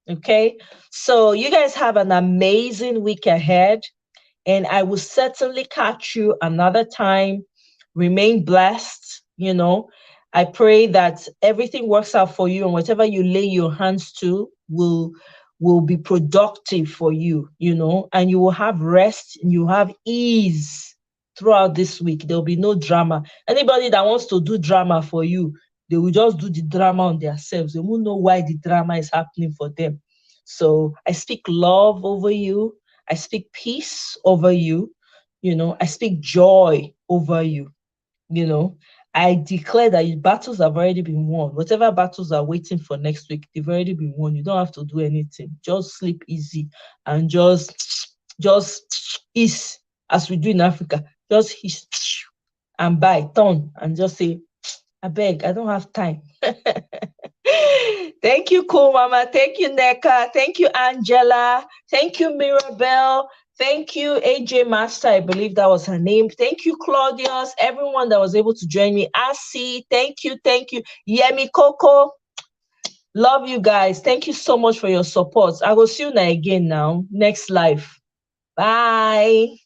Okay. So you guys have an amazing week ahead, and I will certainly catch you another time. Remain blessed. I pray that everything works out for you and whatever you lay your hands to will be productive for you, and you will have rest and you have ease throughout this week. There'll be no drama. Anybody that wants to do drama for you, they will just do the drama on themselves. They won't know why the drama is happening for them. So I speak love over you. I speak peace over you. I speak joy over you. I declare that battles have already been won. Whatever battles are waiting for next week, they've already been won. You don't have to do anything. Just sleep easy and just ease, as we do in Africa. Just ease and buy, turn, and just say, I beg, I don't have time. Thank you, Cool Mama. Thank you, Neka. Thank you, Angela. Thank you, Mirabelle. Thank you, AJ Master. I believe that was her name. Thank you, Claudius. Everyone that was able to join me. Asi, thank you. Thank you. Yemi Coco. Love you guys. Thank you so much for your support. I will see you again now. Next live. Bye.